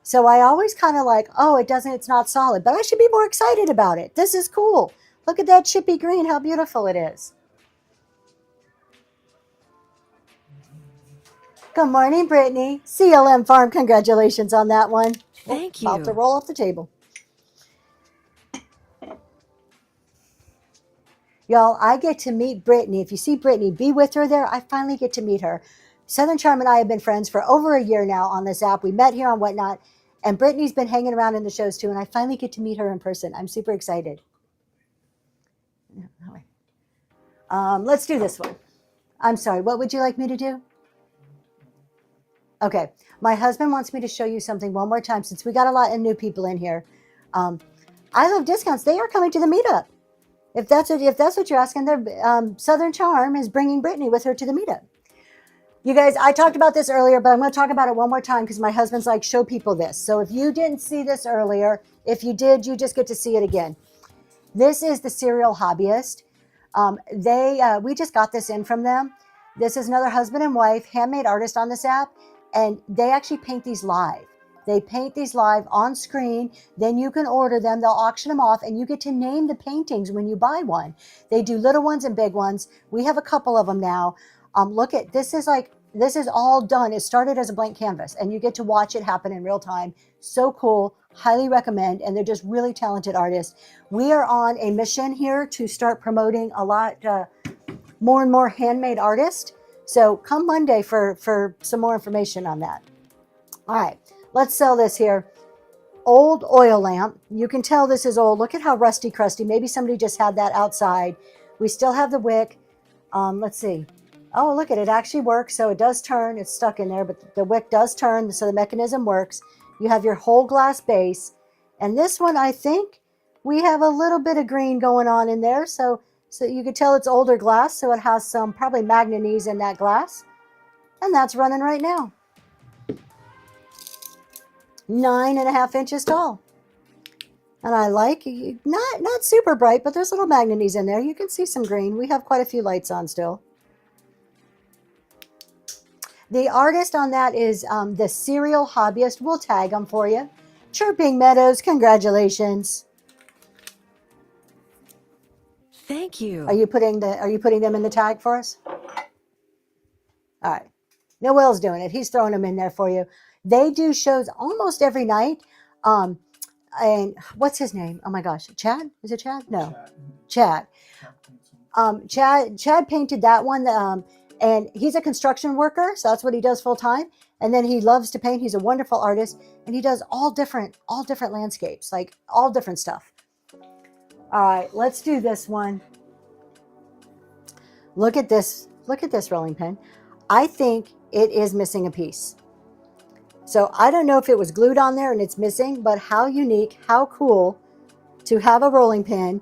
So I always kind of like, oh, it's not solid, but I should be more excited about it. This is cool. Look at that chippy green, how beautiful it is. Good morning, Brittany. CLM Farm, congratulations on that one. Thank About to you. roll off the table. Y'all, I get to meet Brittany. If you see Brittany, be with her there. I finally get to meet her. Southern Charm and I have been friends for over a year now on this app. We met here on Whatnot, and Brittany's been hanging around in the shows too, and I finally get to meet her in person. I'm super excited. Let's do this one. I'm sorry, what would you like me to do? Okay, my husband wants me to show you something one more time since we got a lot of new people in here. I Love Discounts, they are coming to the meetup. If that's what you're asking, Southern Charm is bringing Brittany with her to the meetup. You guys, I talked about this earlier, but I'm going to talk about it one more time because my husband's like, show people this. So if you didn't see this earlier, if you did, you just get to see it again. This is the Serial Hobbyist. We just got this in from them. This is another husband and wife, handmade artist on this app, and they actually paint these live. They paint these live on screen. Then you can order them. They'll auction them off, and you get to name the paintings when you buy one. They do little ones and big ones. We have a couple of them now. Look at this. This is all done. It started as a blank canvas, and you get to watch it happen in real time. So cool. Highly recommend. And they're just really talented artists. We are on a mission here to start promoting a lot more and more handmade artists. So come Monday for some more information on that. All right. Let's sell this here. Old oil lamp. You can tell this is old. Look at how rusty crusty. Maybe somebody just had that outside. We still have the wick. Let's see. Oh, look at it. It actually works. So it does turn. It's stuck in there, but the wick does turn. So the mechanism works. You have your whole glass base. And this one, I think we have a little bit of green going on in there. So you can tell it's older glass. So it has some probably manganese in that glass. And that's running right now. 9.5 inches tall. And I like, not super bright, but there's little manganese in there. You can see some green. We have quite a few lights on still. The artist on that is the Serial Hobbyist. We'll tag them for you. Chirping Meadows, congratulations. Thank you. Are you putting them in the tag for us? All right. Noel's doing it. He's throwing them in there for you. They do shows almost every night. And what's his name? Oh my gosh. Chad? Is it Chad? No. Chad. Chad painted that one. And he's a construction worker, so that's what he does full time. And then he loves to paint. He's a wonderful artist, and he does all different landscapes, like all different stuff. All right, let's do this one. Look at this rolling pin. I think it is missing a piece. So I don't know if it was glued on there and it's missing, but how unique, how cool to have a rolling pin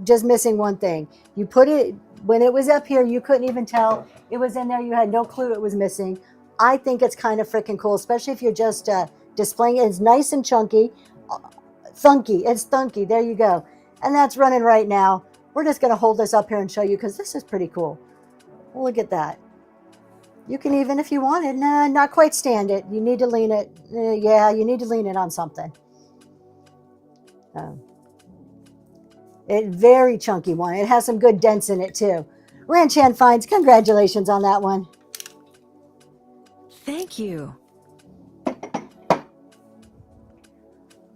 just missing one thing. You put it, when it was up here, you couldn't even tell it was in there. You had no clue it was missing. I think it's kind of freaking cool, especially if you're just displaying it. It's nice and chunky. Thunky. It's thunky. There you go. And that's running right now. We're just going to hold this up here and show you because this is pretty cool. Look at that. You can even, if you wanted, not quite stand it. You need to lean it. Yeah, you need to lean it on something. Very chunky one. It has some good dents in it too. Ranchan Finds, congratulations on that one. Thank you.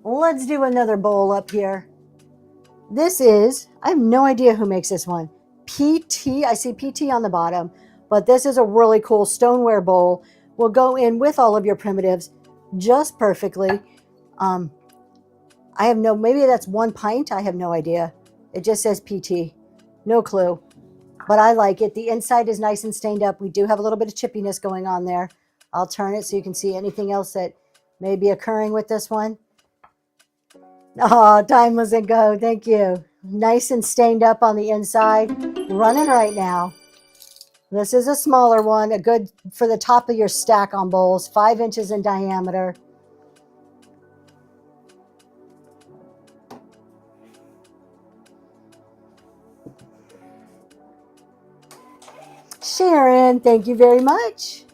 Let's do another bowl up here. This is, I have no idea who makes this one. PT, I see PT on the bottom, but this is a really cool stoneware bowl. Will go in with all of your primitives just perfectly. I have no, maybe that's 1 pint. I have no idea. It just says PT. No clue. But I like it. The inside is nice and stained up. We do have a little bit of chippiness going on there. I'll turn it so you can see anything else that may be occurring with this one. Oh, Timeless and Go. Thank you. Nice and stained up on the inside. Running right now. This is a smaller one. A good for the top of your stack on bowls. 5 inches in diameter. Sharon, thank you very much.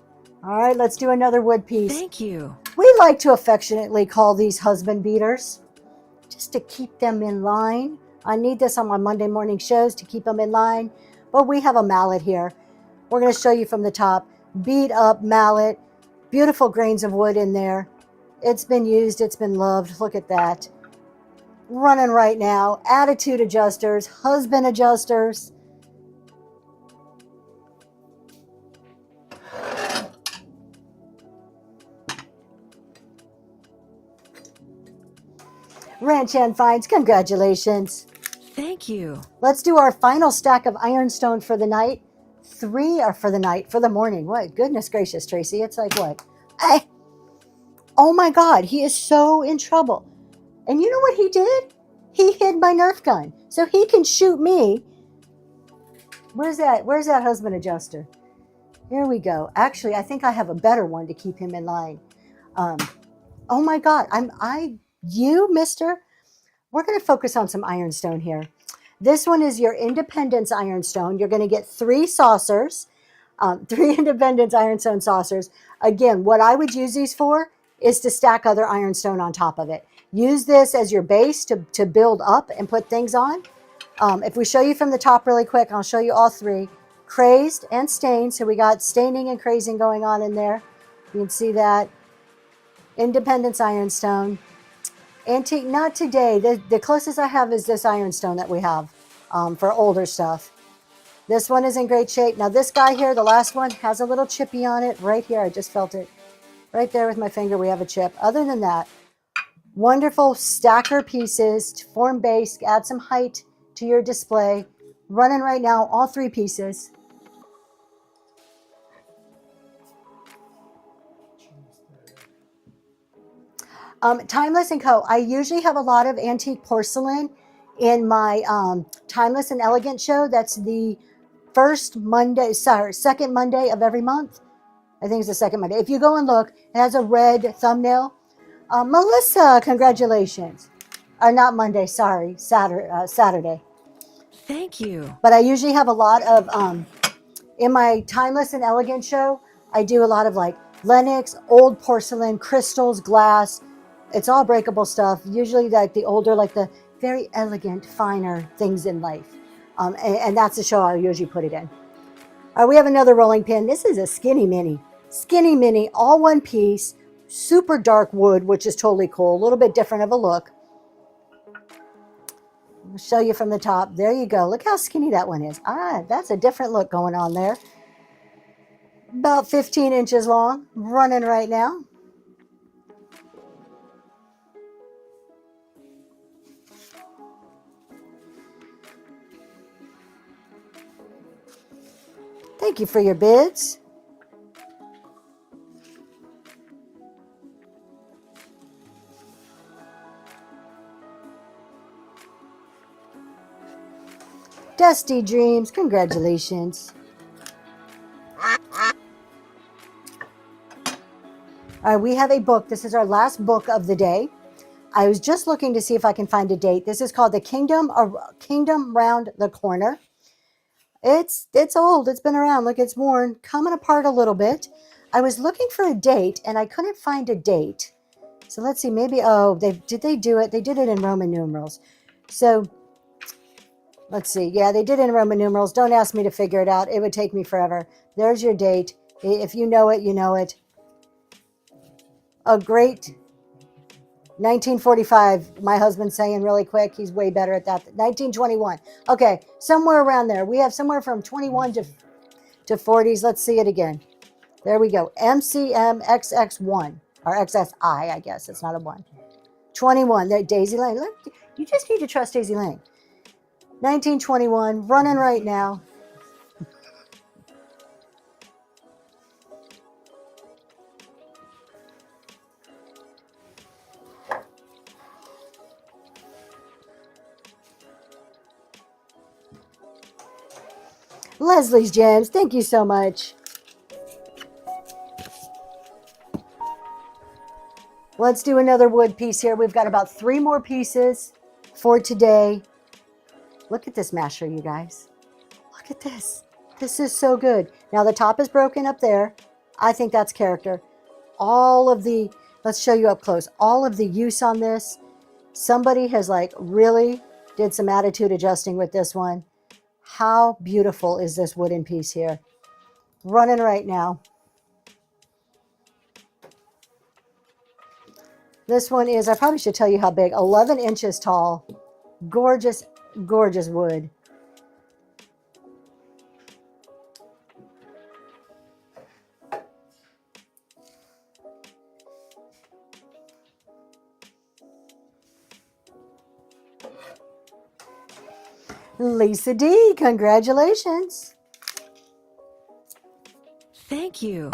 All right, let's do another wood piece. Thank you. We like to affectionately call these husband beaters, just to keep them in line. I need this on my Monday morning shows to keep them in line, but we have a mallet here. We're going to show you from the top. Beat up mallet, beautiful grains of wood in there. It's been used, it's been loved. Look at that. Running right now. Attitude adjusters, husband adjusters. Ranchan Finds, congratulations. Thank you. Let's do our final stack of Ironstone for the night. 3 are for the night, for the morning. What? Goodness gracious, Tracy. It's like what? Oh my God, he is so in trouble. And you know what he did? He hid my Nerf gun. So he can shoot me. Where's that husband adjuster? Here we go. Actually, I think I have a better one to keep him in line. Oh my God, you, mister, we're going to focus on some Ironstone here. This one is your Independence Ironstone. You're going to get 3 saucers, 3 Independence Ironstone saucers. Again, what I would use these for is to stack other Ironstone on top of it. Use this as your base to build up and put things on. If we show you from the top really quick, I'll show you all 3. Crazed and stained. So we got staining and crazing going on in there. You can see that. Independence Ironstone. Antique, not today. The closest I have is this Ironstone that we have for older stuff. This one is in great shape. Now this guy here, the last one, has a little chippy on it right here. I just felt it. Right there with my finger, we have a chip. Other than that, wonderful stacker pieces to form base, add some height to your display. Running right now, all 3 pieces. Timeless & Co. I usually have a lot of antique porcelain in my Timeless and Elegant show. That's the second Monday of every month. I think it's the second Monday. If you go and look, it has a red thumbnail. Melissa, congratulations. Or not Monday, sorry, Saturday. Thank you. But I usually have a lot of, in my Timeless and Elegant show, I do a lot of like Lenox, old porcelain, crystals, glass. It's all breakable stuff. Usually like the older, like the very elegant, finer things in life. And that's the show I'll usually put it in. We have another rolling pin. This is a skinny mini. Skinny mini, all one piece, super dark wood, which is totally cool. A little bit different of a look. I'll show you from the top. There you go. Look how skinny that one is. That's a different look going on there. About 15 inches long, running right now. Thank you for your bids. Dusty Dreams, congratulations. All right, we have a book. This is our last book of the day. I was just looking to see if I can find a date. This is called The Kingdom Round the Corner. It's old. It's been around. Look, it's worn, coming apart a little bit. I was looking for a date and I couldn't find a date. So let's see. Maybe did they do it? They did it in Roman numerals. So let's see. Yeah, they did it in Roman numerals. Don't ask me to figure it out. It would take me forever. There's your date. If you know it, you know it. A great 1945, my husband's saying really quick. He's way better at that. 1921. Okay, somewhere around there. We have somewhere from 21 to 40s. Let's see it again. There we go. MCMXX1, or XSI, I guess. It's not a 1. 21, there, Daisy Lane. Look, you just need to trust Daisy Lane. 1921, running right now. Leslie's Gems, thank you so much. Let's do another wood piece here. We've got about 3 more pieces for today. Look at this masher, you guys. Look at this. This is so good. Now the top is broken up there. I think that's character. Let's show you up close. All of the use on this. Somebody has really did some attitude adjusting with this one. How beautiful is this wooden piece here? Running right now. This one is, I probably should tell you how big, 11 inches tall. Gorgeous, gorgeous wood. Lisa D, congratulations. Thank you.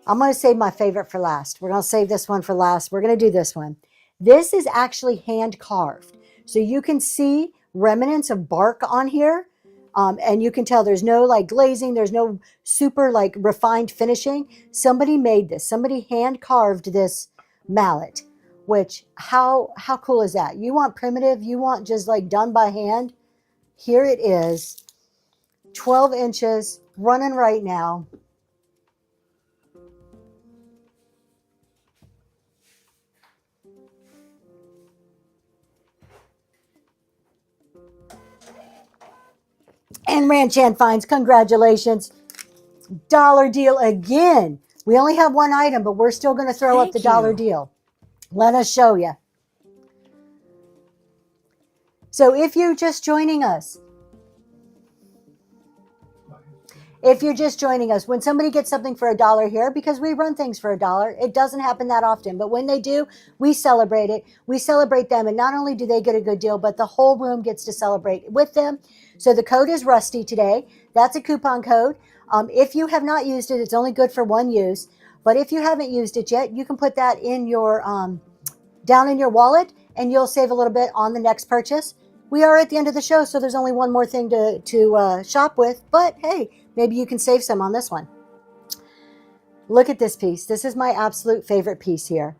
I'm going to save my favorite for last. We're going to save this one for last. We're going to do this one. This is actually hand carved. So you can see remnants of bark on here. And you can tell there's no glazing. There's no super refined finishing. Somebody made this. Somebody hand carved this mallet. Which, how cool is that? You want primitive, you want just done by hand. Here it is, 12 inches, running right now. And Ranchan Finds, congratulations. Dollar deal again. We only have one item, but we're still going to throw up the dollar deal. Let us show you. So if you're just joining us, when somebody gets something for $1 here, because we run things for $1, it doesn't happen that often. But when they do, we celebrate it. We celebrate them. And not only do they get a good deal, but the whole room gets to celebrate with them. So the code is Rusty today. That's a coupon code. If you have not used it, it's only good for one use. But if you haven't used it yet, you can put that in your down in your wallet, and you'll save a little bit on the next purchase. We are at the end of the show, so there's only one more thing to shop with. But hey, maybe you can save some on this one. Look at this piece. This is my absolute favorite piece here.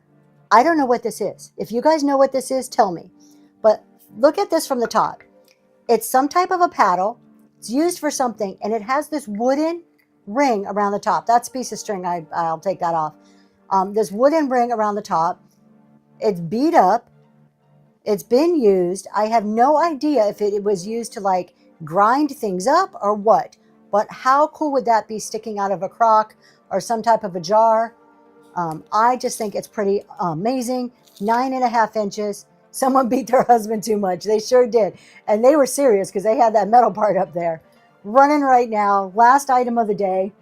I don't know what this is. If you guys know what this is, tell me. But look at this from the top. It's some type of a paddle. It's used for something, and it has this wooden ring around the top. That's a piece of string. I'll take that off. This wooden ring around the top. It's beat up. It's been used. I have no idea if it was used to grind things up or what. But how cool would that be sticking out of a crock or some type of a jar? I just think it's pretty amazing. 9.5 inches. Someone beat their husband too much. They sure did. And they were serious because they had that metal part up there. running right now. Last item of the day.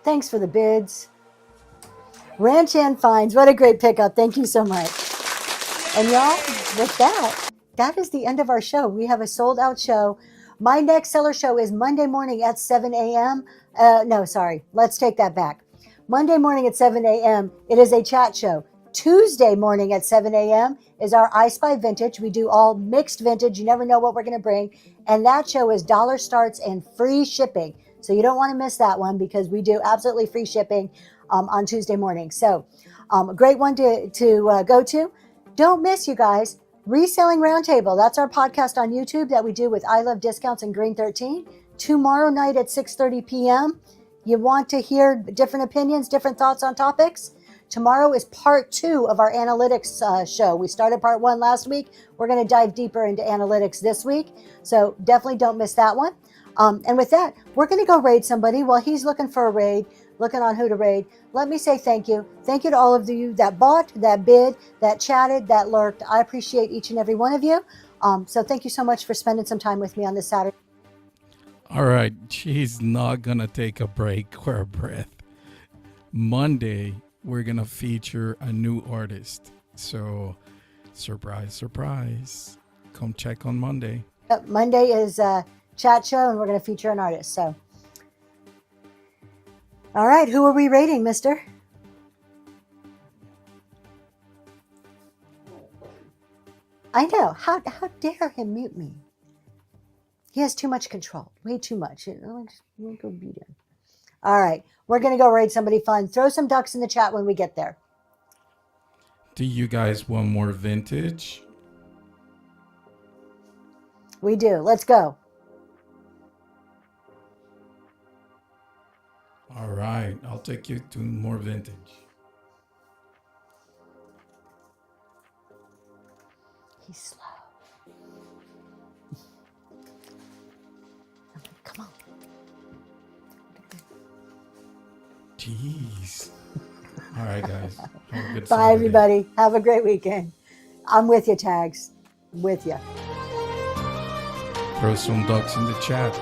Thanks for the bids. Ranch and Finds, what a great pickup. Thank you so much. And y'all, with that, that is the end of our show. We have a sold out show. My next seller show is Monday morning at 7 a.m. No, sorry. Let's take that back. Monday morning at 7 a.m. It is a chat show. Tuesday morning at 7 a.m. is our I Spy Vintage. We do all mixed vintage. You never know what we're going to bring. And that show is dollar starts and free shipping. So you don't want to miss that one because we do absolutely free shipping on Tuesday morning. So a great one to go to. Don't miss, you guys, Reselling Roundtable. That's our podcast on YouTube that we do with I Love Discounts and Green 13. Tomorrow night at 6:30 p.m. You want to hear different opinions, different thoughts on topics? Tomorrow is part 2 of our analytics show. We started part 1 last week. We're going to dive deeper into analytics this week. So definitely don't miss that one. And with that, we're going to go raid somebody while he's looking for a raid, looking on who to raid. Let me say thank you. Thank you to all of you that bought, that bid, that chatted, that lurked. I appreciate each and every one of you. So thank you so much for spending some time with me on this Saturday. All right. She's not going to take a break or a breath. Monday, we're going to feature a new artist. So surprise, surprise. Come check on Monday. Monday is chat show, and we're going to feature an artist. So, all right, who are we rating, mister? I know. How dare him mute me? He has too much control. Way too much. We'll go beat him. All right, we're going to go raid somebody fun. Throw some ducks in the chat when we get there. Do you guys want more vintage? We do. Let's go. All right, I'll take you to more vintage. He's slow. Come on. Jeez. All right, guys. Have a good Bye, Saturday. everybody. Have a great weekend. I'm with you, Tags. I'm with you. Throw some ducks in the chat.